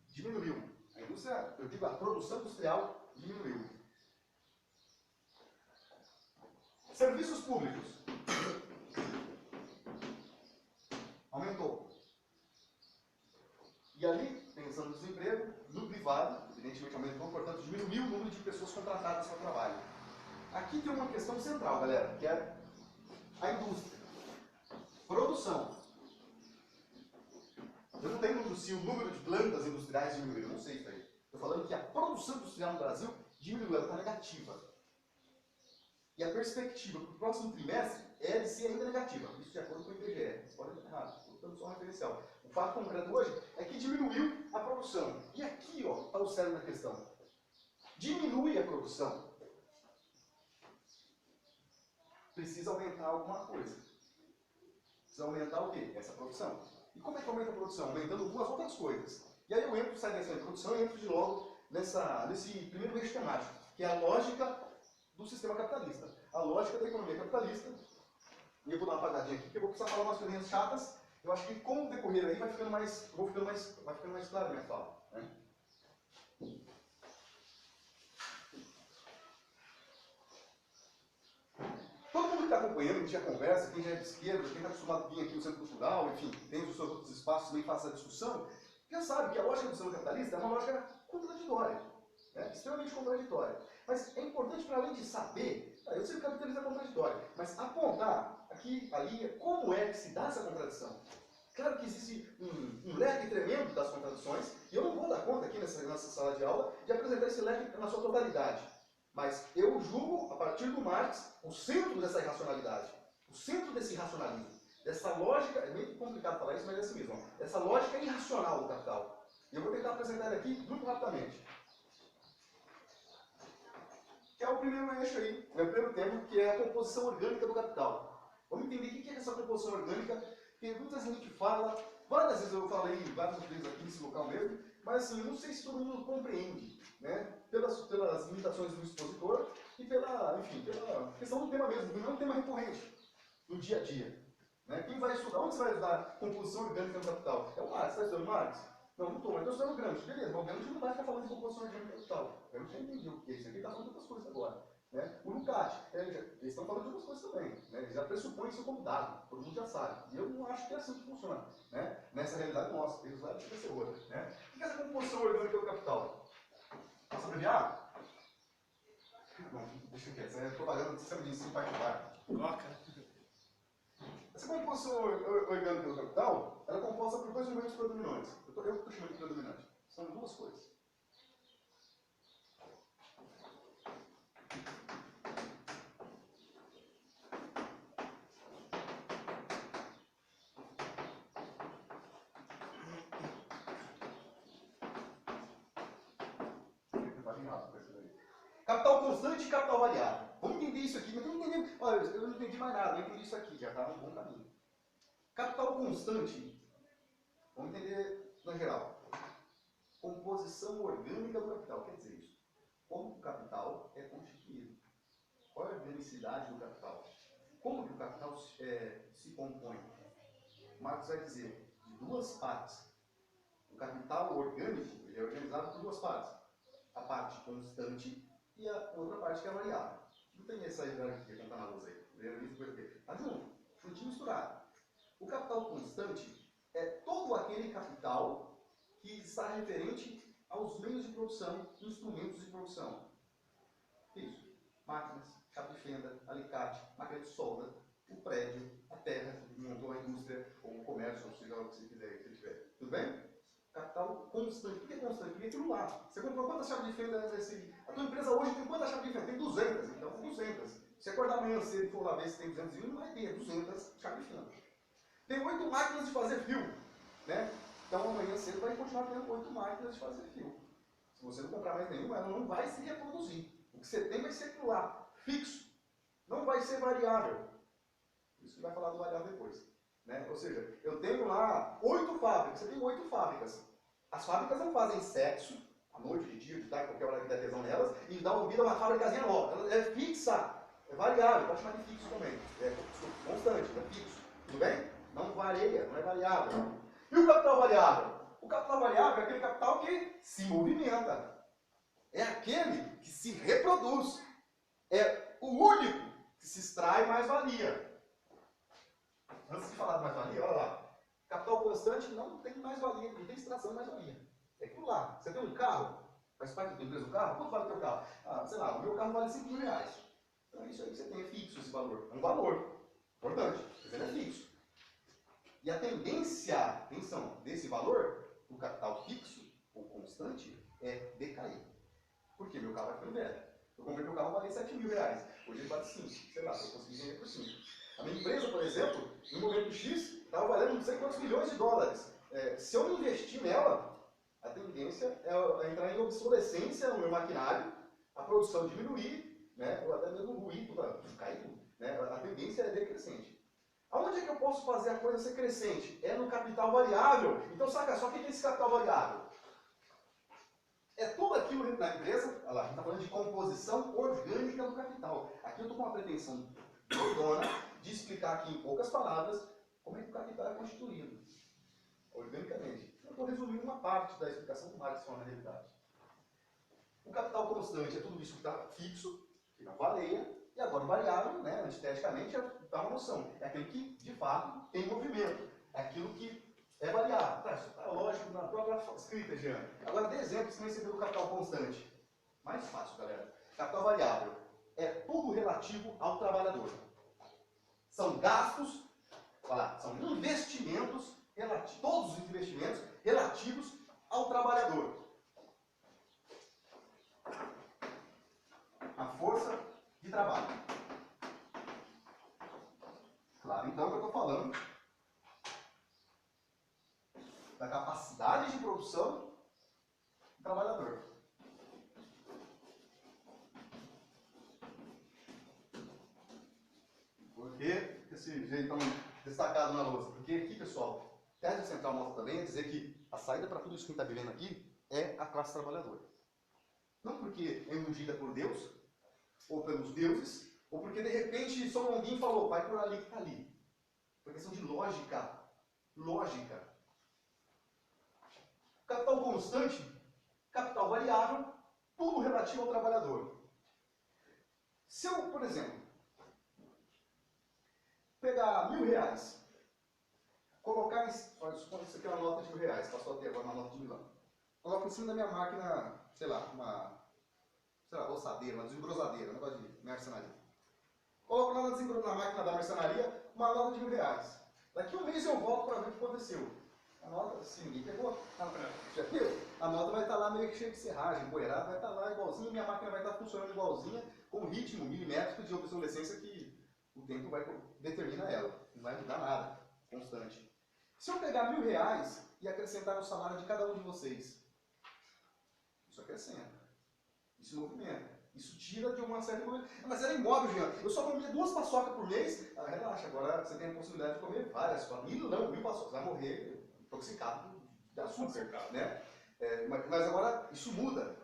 diminuiu. A indústria, eu digo, a produção industrial diminuiu. Serviços públicos. Aumentou. E ali, pensando no desemprego, no privado, evidentemente aumentou, portanto diminuiu o número de pessoas contratadas para trabalho. Aqui tem uma questão central, galera, que é a indústria. Produção. Eu não tenho se o número de plantas industriais diminuiu, eu não sei isso aí. Estou falando que a produção industrial no Brasil diminuiu, ela está negativa. E a perspectiva para o próximo trimestre é de ser ainda negativa. Isso de acordo com o IBGE. Vocês podem estar errados, estou dando só um referencial. O fato concreto hoje é que diminuiu a produção. E aqui está o cerne da questão. Diminui a produção. Precisa aumentar alguma coisa. Precisa aumentar o quê? Essa produção. E como é que aumenta a produção? Aumentando algumas outras coisas. E aí eu saio dessa produção e entro de novo nesse primeiro eixo temático, que é a lógica do sistema capitalista. A lógica da economia capitalista. E eu vou dar uma apagadinha aqui, porque eu vou precisar falar umas coisinhas chatas. Eu acho que com o decorrer aí vai ficando mais claro a minha fala. Né? Todo mundo que está acompanhando, que já conversa, quem já é de esquerda, quem está acostumado a vir aqui no Centro Cultural, enfim, tem os seus outros espaços também que faz essa discussão, já sabe que a lógica do sistema capitalista é uma lógica contraditória. Né? Extremamente contraditória. Mas é importante, para além de saber, eu sei que o capitalismo é contraditório, mas apontar aqui, ali, como é que se dá essa contradição. Claro que existe um leque tremendo das contradições, e eu não vou dar conta aqui nessa sala de aula de apresentar esse leque na sua totalidade. Mas eu julgo, a partir do Marx, o centro dessa irracionalidade, o centro desse irracionalismo, dessa lógica, é meio complicado falar isso, mas é assim mesmo, dessa lógica irracional do capital. E eu vou tentar apresentar ele aqui muito rapidamente. Que é o primeiro eixo aí, o primeiro tema, que é a composição orgânica do capital. Vamos entender o que é essa composição orgânica, porque muitas vezes a gente fala, várias vezes eu falei, várias vezes aqui nesse local mesmo, mas assim, eu não sei se todo mundo compreende, né? Pelas limitações do expositor e pela questão do tema mesmo, não é um tema recorrente no dia a dia. Né? Quem vai estudar, onde você vai estudar composição orgânica do capital? É o Marx, está estudando Marx? Não, não estou, mas estou estudando Gramsci. Beleza, mas o Gramsci não vai ficar falando de composição orgânica do capital. Eu já entendi o que é isso aqui, está falando de outras coisas agora. Né? O Lucati, eles estão falando de outras coisas também. Né? Eles já pressupõem isso como dado, todo mundo já sabe. E eu não acho que é assim que funciona. Né? Nessa realidade nossa, eles lá deixam ser outra. Né? O que é essa composição orgânica do capital? Posso abreviar? Não, deixa quieto, isso é propaganda do sistema de ensino particular. Coca. Essa composição orgânica do capital, ela é composta por dois elementos predominantes. Eu estou chamando de predominante. São duas coisas. Capital constante e capital variável. Vamos entender isso aqui, mas não entendi. Olha, eu não entendi mais nada, eu entendi isso aqui, já está no bom caminho. Capital constante, vamos entender na geral. Composição orgânica do capital, quer dizer isso. Como o capital é constituído? Qual é a organicidade do capital? Como que o capital se compõe? Marx vai dizer, de duas partes. O capital orgânico ele é organizado por duas partes. A parte constante e a outra parte que é variável. Não tem essa hierarquia como está na luz aí. Está junto, juntinho misturado. O capital constante é todo aquele capital que está referente aos meios de produção, instrumentos de produção. Isso. Máquinas, cabo de fenda, alicate, máquina de solda, o prédio, a terra, montou a indústria, ou o comércio, ou seja o que você quiser, se tiver. Tudo bem? Capital constante. Por que constante? Porque é aquilo lá. Você comprou quantas chaves de fenda nesse... A tua empresa hoje tem quantas chaves de fenda? Tem 200. Então, 200. Se acordar amanhã cedo e for lá ver se tem 201, não vai ter 200 chaves de fenda. Tem 8 máquinas de fazer fio. Né? Então, amanhã cedo vai continuar tendo 8 máquinas de fazer fio. Se você não comprar mais nenhuma, ela não vai se reproduzir. O que você tem vai ser aquilo lá, fixo. Não vai ser variável. Isso que vai falar do variável depois. Né? Ou seja, eu tenho lá 8 fábricas, você tem 8 fábricas. As fábricas não fazem sexo, à noite, de dia, de tarde, qualquer hora que der tesão nelas, e dá vida a uma fábricazinha nova. Ela é fixa, é variável, pode chamar de fixo também. É constante, é fixo. Tudo bem? Não varia, não é variável. E o capital variável? O capital variável é aquele capital que se movimenta. É aquele que se reproduz. É o único que se extrai mais-valia. Antes de falar de mais-valia, olha lá. Capital constante não tem mais-valia, não tem extração de mais-valia. É aquilo lá. Você tem um carro, faz parte da tua empresa do carro, quanto vale o teu carro? Ah, sei lá, o meu carro vale 5 mil reais. Então é isso aí que você tem, é fixo esse valor. É um valor importante, mas ele é fixo. E a tendência, atenção, desse valor, do capital fixo ou constante, é decair. Por quê? Meu carro vai ficando velho. Eu comprei meu carro, valia 7 mil reais. Hoje ele vale 5. Sei lá, se eu conseguir vender por 5. A minha empresa, por exemplo, no momento X, estava valendo não sei quantos milhões de dólares. Se eu não investir nela, a tendência é entrar em obsolescência no meu maquinário, a produção diminuir, né, ou até mesmo ruir, cair tudo. Né? A tendência é decrescente. Aonde é que eu posso fazer a coisa ser crescente? É no capital variável. Então, saca só, o que é esse capital variável? É tudo aquilo dentro da empresa, olha lá, a gente está falando de composição orgânica do capital. Aqui eu estou com uma pretensão doidona de explicar aqui em poucas palavras como é que o capital é constituído, organicamente. Eu estou resumindo uma parte da explicação do Marx na realidade. O capital constante é tudo isso que está fixo, que não varia, e agora o variável, né, antiteticamente, dá uma noção. É aquele que, de fato, tem movimento. É aquilo que é variável. Tá, isso está lógico na própria escrita, Jean. Agora, dê exemplos que nem você viu do capital constante. Mais fácil, galera. Capital variável é tudo relativo ao trabalhador. São gastos, são investimentos, todos os investimentos relativos ao trabalhador. A força de trabalho. Claro, então, que eu estou falando da capacidade de produção do trabalhador. Por que esse jeitão destacado na lousa? Porque aqui, pessoal, tese central nossa também é dizer que a saída para tudo isso que a gente está vivendo aqui é a classe trabalhadora. Não porque é ungida por Deus, ou pelos deuses, ou porque de repente São Longuinho falou, vai por ali que está ali. Por questão de lógica. Lógica. Capital constante, capital variável, tudo relativo ao trabalhador. Se eu, por exemplo, pegar R$1.000, colocar, supondo que você tem uma nota de R$1.000, passou a ter agora uma nota de R$1.000. Coloco em cima da minha máquina, sei lá, uma roçadeira, uma desengrosadeira, um negócio de mercenaria. Coloco lá na máquina da mercenaria uma nota de R$1.000. Daqui a um mês eu volto para ver o que aconteceu. A nota, se ninguém pegou, já viu? A nota vai estar lá meio que cheia de serragem, empoeirada, vai estar lá igualzinha, minha máquina vai estar funcionando igualzinha, com o ritmo milimétrico de obsolescência que o tempo determina ela. Não vai mudar nada, constante. Se eu pegar R$1.000 e acrescentar no salário de cada um de vocês, isso acrescenta, isso movimenta, isso tira de uma certa... Mas era imóvel, Jean. Eu só comia 2 paçocas por mês. Ah, relaxa, agora você tem a possibilidade de comer várias, 1.000 paçocas. Você vai morrer intoxicado de açúcar, né? Mas agora isso muda.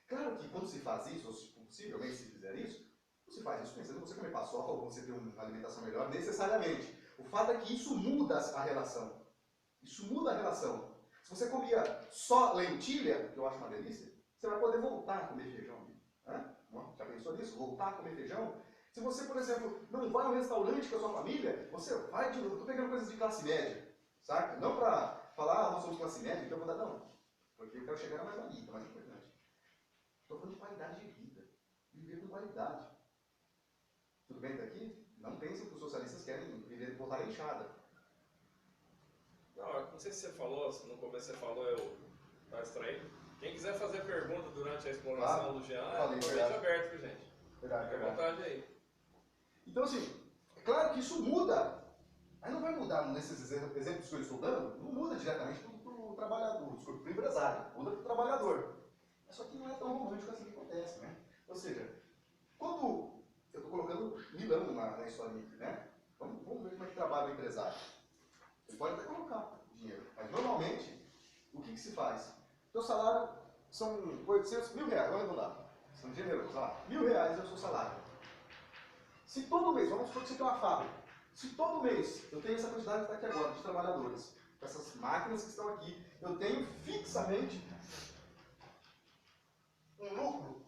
Claro que quando se faz isso, ou possivelmente se fizer isso, você faz isso pensando em você comer paçoca ou você ter uma alimentação melhor, necessariamente. O fato é que isso muda a relação. Isso muda a relação. Se você comia só lentilha, que eu acho uma delícia, você vai poder voltar a comer feijão. Né? Já pensou nisso? Voltar a comer feijão? Se você, por exemplo, não vai ao restaurante com a sua família, você vai de novo. Estou pegando coisas de classe média, saca? Não para falar, nós somos classe média, então eu vou dar, não. Porque eu quero chegar na mais-valia, que é mais importante. Estou falando de qualidade de vida. Viver com qualidade. Tudo bem daqui? Não pensem que os socialistas querem viver, voltar inchada. Não sei se você falou, no começo você falou, eu estava extraindo. Quem quiser fazer pergunta durante a explanação do Jean, é totalmente aberto, viu, gente? Verdade, fica à vontade aí. Então, assim, é claro que isso muda. Mas não vai mudar nesses exemplos que eu estou dando, não muda diretamente para o trabalhador, para o empresário, muda para o trabalhador. Só que não é tão romântico assim que acontece, né? Ou seja, quando eu estou colocando Milão na história aqui, né? Vamos ver como é que trabalha o empresário. Você pode até colocar dinheiro, mas normalmente, o que se faz? O seu salário são 800, R$1.000, vamos arredondar. São generosos, olha lá, R$1.000 é o seu salário. Se todo mês, vamos supor que você tem uma fábrica, se todo mês eu tenho essa quantidade que está aqui agora, de trabalhadores, essas máquinas que estão aqui, eu tenho fixamente um lucro,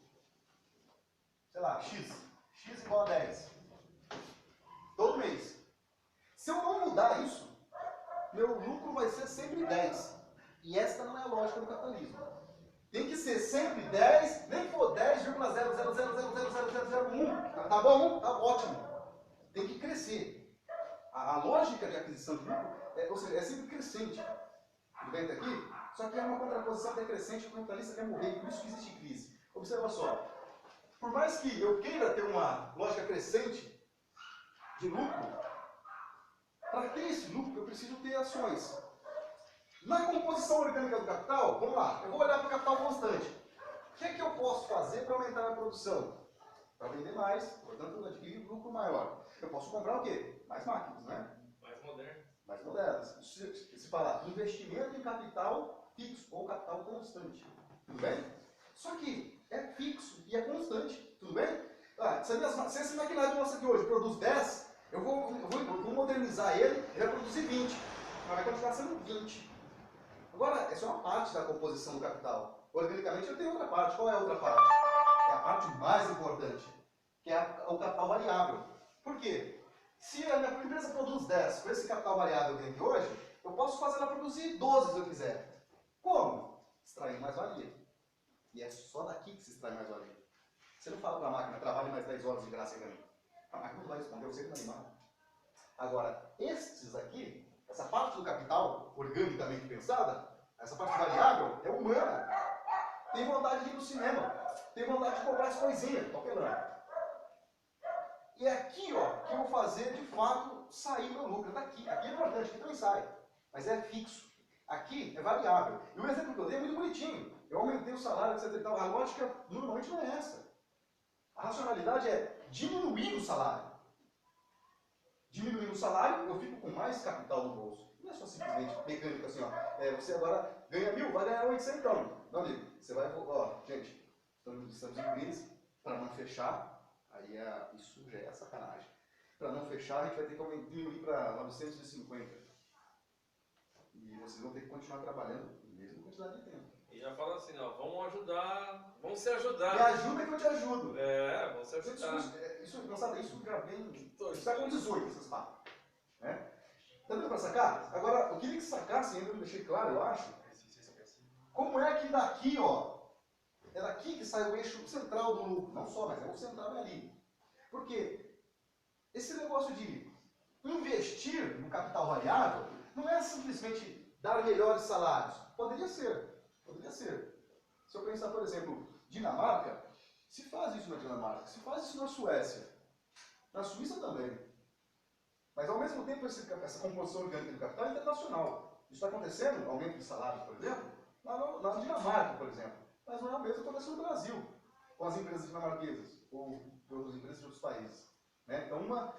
sei lá, X igual a 10. Todo mês. Se eu não mudar isso, meu lucro vai ser sempre 10. E esta não é a lógica do capitalismo. Tem que ser sempre 10, nem que for 10,000000001. Tá bom? Tá ótimo. Tem que crescer. A lógica de aquisição de lucro ou seja, é sempre crescente. Tudo bem até aqui? Só que é uma contraposição decrescente que o capitalista quer morrer, por isso que existe crise. Observa só. Por mais que eu queira ter uma lógica crescente de lucro, para ter esse lucro eu preciso ter ações. Na composição orgânica do capital, vamos lá, eu vou olhar para o capital constante. O que é que eu posso fazer para aumentar a produção? Para vender mais, portanto adquirir lucro maior. Eu posso comprar o quê? Mais máquinas, né? Mais moderno. Mais modernas. Se falar investimento em capital fixo ou capital constante. Tudo bem? Só que é fixo e é constante. Tudo bem? Se esse maquinário nosso aqui hoje produz 10, eu vou modernizar ele, ele vai produzir 20. Mas vai continuar sendo 20. Agora, essa é uma parte da composição do capital. Organicamente eu tenho outra parte. Qual é a outra parte? É a parte mais importante, que é o capital variável. Por quê? Se a minha empresa produz 10 com esse capital variável que tem aqui hoje, eu posso fazer ela produzir 12 se eu quiser. Como? Extraindo mais valia. E é só daqui que se extrai mais valia. Você não fala para a máquina, trabalhe mais 10 horas de graça para mim. A máquina não vai responder, eu sei que não é animado. Agora, estes aqui, essa parte do capital, organicamente pensada, essa parte variável, é humana. Tem vontade de ir no cinema, tem vontade de comprar as coisinhas, papelando. E é aqui, ó, que eu vou fazer, de fato, sair meu lucro. Daqui, aqui é importante, aqui também sai. Mas é fixo. Aqui é variável. E o exemplo que eu dei é muito bonitinho. Eu aumentei o salário, etc. E tal. A lógica, normalmente, não é essa. A racionalidade é diminuir o salário. Diminuindo o salário, eu fico com mais capital no bolso. Não é só simplesmente mecânico assim, ó. Você agora ganha 1.000, vai ganhar 800 então. Não, amigo, você vai, ó, gente, estamos em crise, para não fechar, aí isso já é sacanagem. Para não fechar, a gente vai ter que diminuir para 950. E vocês vão ter que continuar trabalhando a mesma quantidade de tempo. E já fala assim, ó, vamos ajudar, vamos se ajudar. Me ajuda que eu te ajudo. Vamos se ajudar. foi pensado isso, fica bem... Está com 18 essas papas. Né? Tá dando para sacar? Agora, eu queria que sacassem, ainda não deixei claro, eu acho, como é que daqui, ó, é daqui que sai o eixo central do lucro. Não só, mas é o central é ali. Por quê? Esse negócio de investir no capital variável não é simplesmente dar melhores salários. Poderia ser. Poderia ser. Se eu pensar, por exemplo, Dinamarca, se faz isso na Dinamarca, se faz isso na Suécia, na Suíça também. Mas ao mesmo tempo essa composição orgânica do capital é internacional. Isso está acontecendo, aumento de salários, por exemplo, na Dinamarca, por exemplo. Mas não é o mesmo que acontece no Brasil, com as empresas dinamarquesas, ou as empresas de outros países. Né? Então uma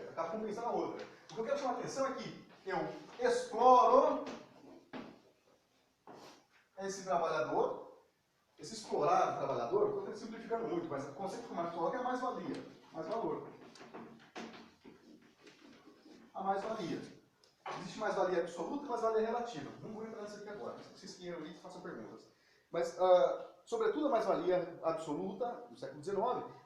acaba compensando a outra. O que eu quero chamar a atenção é que eu exploro esse trabalhador, esse explorar o trabalhador, estou simplificando muito, mas o conceito que o Marx coloca é a mais-valia, mais valor. A mais-valia. Existe mais-valia absoluta e mais-valia relativa. Não vou entrar nisso aqui agora, se vocês queiram ir, façam perguntas. Mas, sobretudo, a mais-valia absoluta do século XIX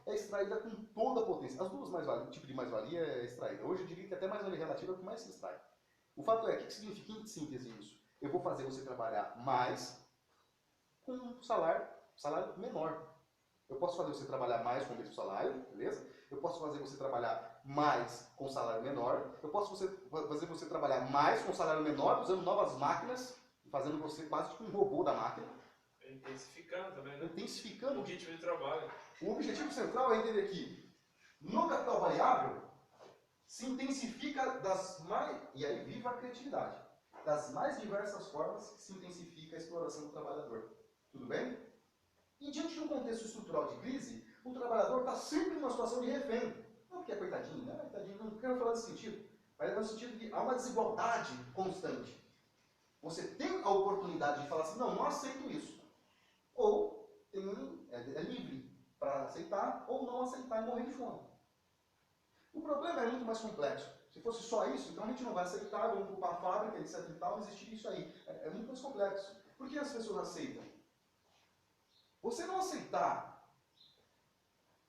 é extraída com toda a potência. As duas mais-valias, o tipo de mais-valia é extraída. Hoje eu diria que até mais-valia relativa é o que mais se extrai. O fato é, o que significa em síntese isso? Eu vou fazer você trabalhar mais com um salário menor. Eu posso fazer você trabalhar mais com o mesmo salário, beleza? Eu posso fazer você trabalhar mais com salário menor. Eu posso fazer você trabalhar mais com salário menor, usando novas máquinas, fazendo você quase tipo um robô da máquina. Intensificando também, né? Intensificando. O ritmo de trabalho. O objetivo central é entender que no capital variável se intensifica e aí viva a criatividade, das mais diversas formas que se intensifica a exploração do trabalhador. Tudo bem? E diante de um contexto estrutural de crise, o trabalhador está sempre numa situação de refém. Não porque é coitadinho, né? Coitadinho, não quero falar nesse sentido. Mas é no sentido de há uma desigualdade constante. Você tem a oportunidade de falar assim, não aceito isso. Ou é livre para aceitar ou não aceitar e morrer de fome. O problema é muito mais complexo. Se fosse só isso, então a gente não vai aceitar, vamos culpar a fábrica, etc. e tal, não existiria isso aí. É muito mais complexo. Por que as pessoas aceitam? Você não aceitar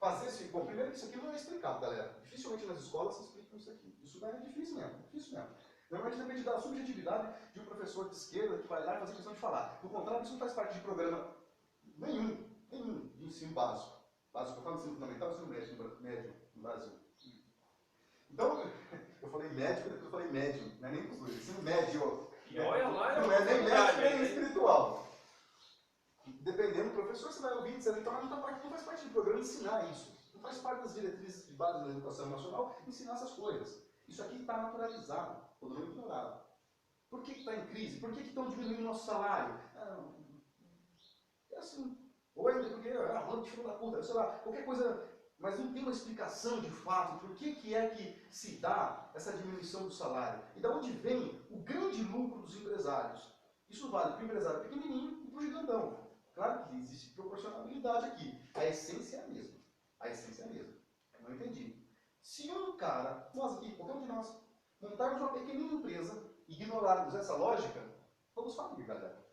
fazer isso... Bom, primeiro que isso aqui não é explicado, galera. Dificilmente nas escolas se explicam isso aqui. Isso é difícil mesmo, difícil mesmo. Normalmente depende da subjetividade de um professor de esquerda que vai lá e fazer questão de falar. Do contrário, isso não faz parte de programa nenhum de ensino básico. Básico, eu falo ensino fundamental e ensino médio no Brasil. Então, eu falei médico, depois eu falei médio, não é nem os dois, ensino médio. E olha lá, não é nem médico nem espiritual. Dependendo do professor, você vai ouvir dizendo, então não faz parte do programa ensinar isso. Não faz parte das diretrizes de base da educação nacional ensinar essas coisas. Isso aqui está naturalizado, ou não ignorado. Por que está em crise? Por que estão diminuindo o nosso salário? É assim. Ou ainda porque, mano, de filho da puta, sei lá, qualquer coisa, mas não tem uma explicação de fato por que é que se dá essa diminuição do salário. E da onde vem o grande lucro dos empresários. Isso vale para o empresário pequenininho e para o gigantão. Claro que existe proporcionalidade aqui. A essência é a mesma. A essência é a mesma. Não entendi. Se um cara, nós aqui, qualquer um de nós, montarmos uma pequenina empresa e ignorarmos essa lógica, vamos falir, galera.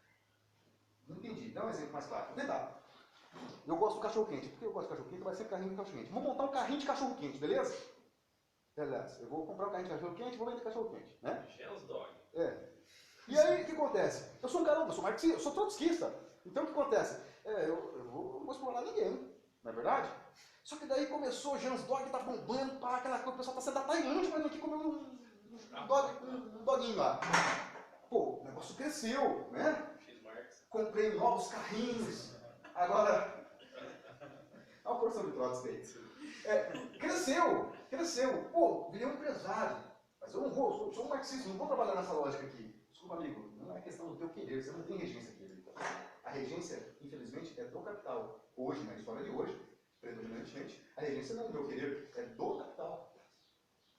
Não entendi. Dá um exemplo mais claro. Vou tentar. Eu gosto do cachorro-quente. Por que eu gosto do cachorro-quente? Vai ser carrinho de cachorro-quente. Vou montar um carrinho de cachorro-quente, beleza? Beleza. Eu vou comprar um carrinho de cachorro-quente e vou vender cachorro-quente, né? Gels Dog. E aí, o que acontece? Eu sou um caramba, eu sou marxista, eu sou trotskista. Então, o que acontece? Eu não vou explorar ninguém, não é verdade? Só que daí começou, o Jans Dog tá bombando, pá, aquela coisa, o pessoal tá saindo da Tailândia pra vir aqui comer um doguinho lá. Pô, o negócio cresceu, né? Comprei novos carrinhos. Agora, olha a porção de Trotsky aí. Cresceu. Pô, virei um empresário. Mas eu não vou, sou um marxista, não vou trabalhar nessa lógica aqui. Desculpa, amigo, não é questão do teu querer, você não tem regência aqui. A regência, infelizmente, é do capital. Hoje, na história de hoje, predominantemente, a regência não é do meu querer, é do capital.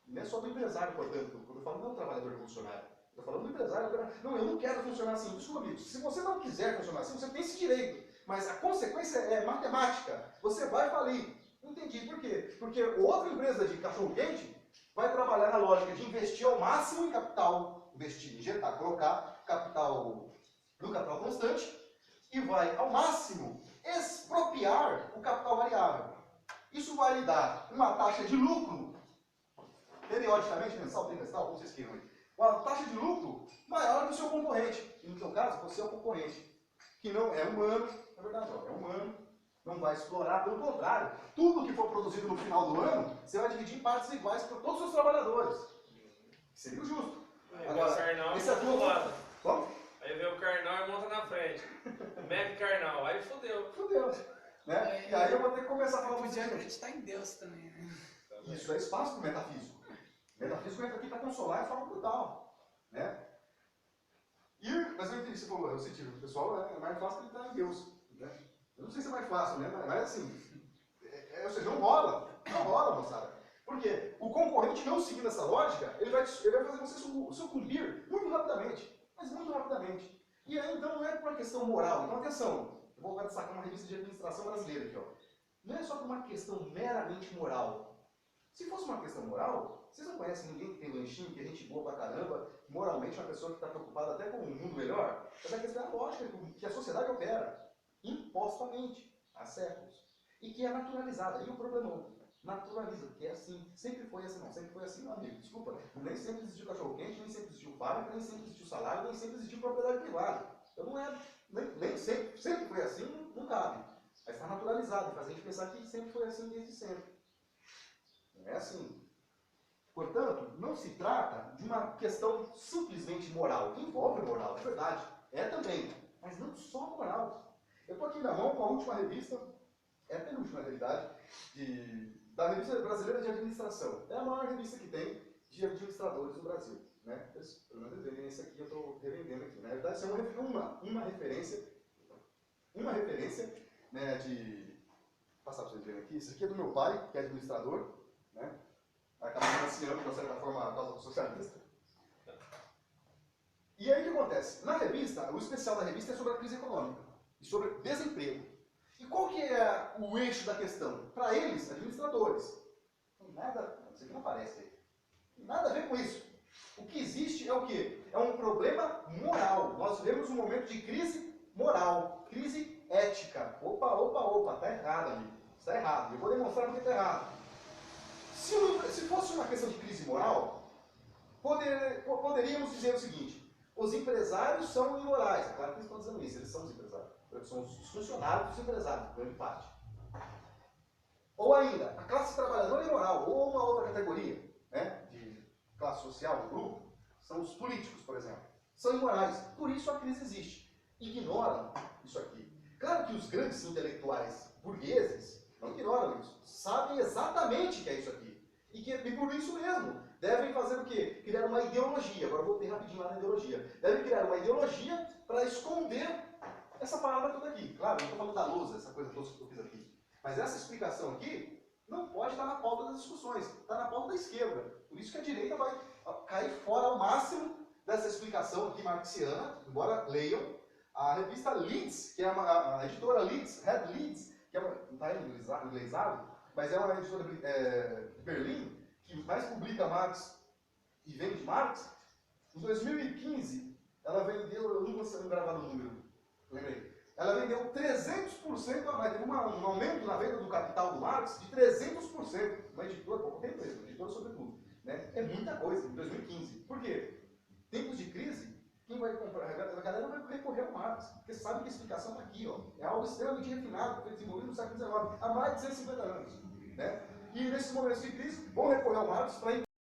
Não é só do empresário, portanto. Quando eu falo não é um trabalhador revolucionário. Eu estou falando do empresário. Não, eu não quero funcionar assim. Desculpa, amigo. Se você não quiser funcionar assim, você tem esse direito. Mas a consequência é matemática. Você vai falir. Entendi. Por quê? Porque outra empresa de cachorro-quente vai trabalhar na lógica de investir ao máximo em capital. Investir, injetar, colocar capital no capital constante e vai, ao máximo, expropriar o capital variável. Isso vai lhe dar uma taxa de lucro, periodicamente, mensal, trimestral, como vocês queiram aí, uma taxa de lucro maior do seu concorrente. E no seu caso, você é o concorrente, que não é humano, na verdade, ó, é humano, não vai explorar, pelo contrário, tudo que for produzido no final do ano, você vai dividir em partes iguais para todos os seus trabalhadores. Seria o justo. Agora, o Karnal esse é do lado. Como? Aí vê o Karnal e monta na frente. Mega Karnal, aí fudeu. Fudeu. Né? E aí eu vou ter que começar a falar Podia muito acreditar em Deus também, né? Isso é espaço para o metafísico. O metafísico entra aqui para consolar de forma brutal. Né? Mas eu entendi, você falou, eu senti, o pessoal é mais fácil acreditar em Deus. Né? Eu não sei se é mais fácil, né? Mas assim, ou seja, não rola. Não rola, moçada. Porque o concorrente não seguindo essa lógica, ele vai fazer você sucumbir muito rapidamente. Mas muito rapidamente. E aí, então, não é por uma questão moral. Então, atenção. Eu vou agora destacar uma revista de administração brasileira aqui, ó. Não é só por uma questão meramente moral. Se fosse uma questão moral, vocês não conhecem ninguém que tem lanchinho, que é gente boa pra caramba, moralmente é uma pessoa que está preocupada até com um mundo melhor. Mas a questão é a lógica que a sociedade opera impostamente há séculos. E que é naturalizada. E o problemão? Naturaliza, porque é assim. Sempre foi assim, não. Sempre foi assim, meu amigo. Desculpa. Nem sempre existiu cachorro-quente, nem sempre existiu fábrica, nem sempre existiu salário, nem sempre existiu propriedade privada. Eu não é. Nem sempre foi assim, não cabe. Mas está naturalizado, faz a gente pensar que sempre foi assim desde sempre. Não é assim. Portanto, não se trata de uma questão simplesmente moral. Envolve moral, é verdade. É também. Mas não só moral. Eu estou aqui na mão com a última revista, é a penúltima, na realidade, da Revista Brasileira de Administração. É a maior revista que tem de administradores no Brasil. Né? Pelo menos eles vendem esse aqui, eu estou revendendo aqui. Na verdade, isso é uma referência, né, de... Vou passar para vocês verem aqui. Isso aqui é do meu pai, que é administrador. Né? Acabou financiando, de uma certa forma, a causa do socialista. E aí o que acontece? Na revista, o especial da revista é sobre a crise econômica e sobre desemprego. E qual que é o eixo da questão? Para eles, administradores. Nada, isso aqui não aparece aí. Nada a ver com isso. O que existe é o quê? É um problema moral. Nós vivemos um momento de crise moral, crise ética. Opa, está errado, amigo. Está errado. Eu vou demonstrar porque está errado. Se fosse uma questão de crise moral, poderíamos dizer o seguinte: os empresários são imorais. É claro que eles estão dizendo isso, eles são os empresários. São os funcionários dos empresários, grande parte. Ou ainda, a classe trabalhadora é imoral, ou uma outra categoria, né, de classe social, de grupo, são os políticos, por exemplo. São imorais. Por isso a crise existe. Ignoram isso aqui. Claro que os grandes intelectuais burgueses não ignoram isso. Sabem exatamente que é isso aqui. E por isso mesmo, devem fazer o quê? Criar uma ideologia. Agora eu voltei rapidinho lá na ideologia. Devem criar uma ideologia para esconder essa palavra toda aqui. Claro, eu não estou falando da luz, essa coisa toda que eu fiz aqui. Mas essa explicação aqui não pode estar na pauta das discussões. Está na pauta da esquerda. Por isso que a direita vai cair fora ao máximo dessa explicação aqui marxiana, embora leiam a revista Leeds, que é a editora Leeds, Red Leeds, que não está em inglesado, mas é uma editora de Berlim, que mais publica Marx e vende Marx. Em 2015, ela vendeu, eu não vou gravar o número, lembrei, ela vendeu 300% a mais, teve um aumento na venda do capital do Marx de 300%. Uma editora, pouco tempo mesmo, uma editora sobretudo. Né? É muita coisa, em 2015. Por quê? Tempos de crise, quem vai comprar? A galera vai recorrer ao Marx, porque sabe que a explicação está aqui. Ó. É algo extremamente refinado, foi desenvolvido no século XIX, há mais de 150 anos. Né? E nesses momentos de crise, vão recorrer ao Marx para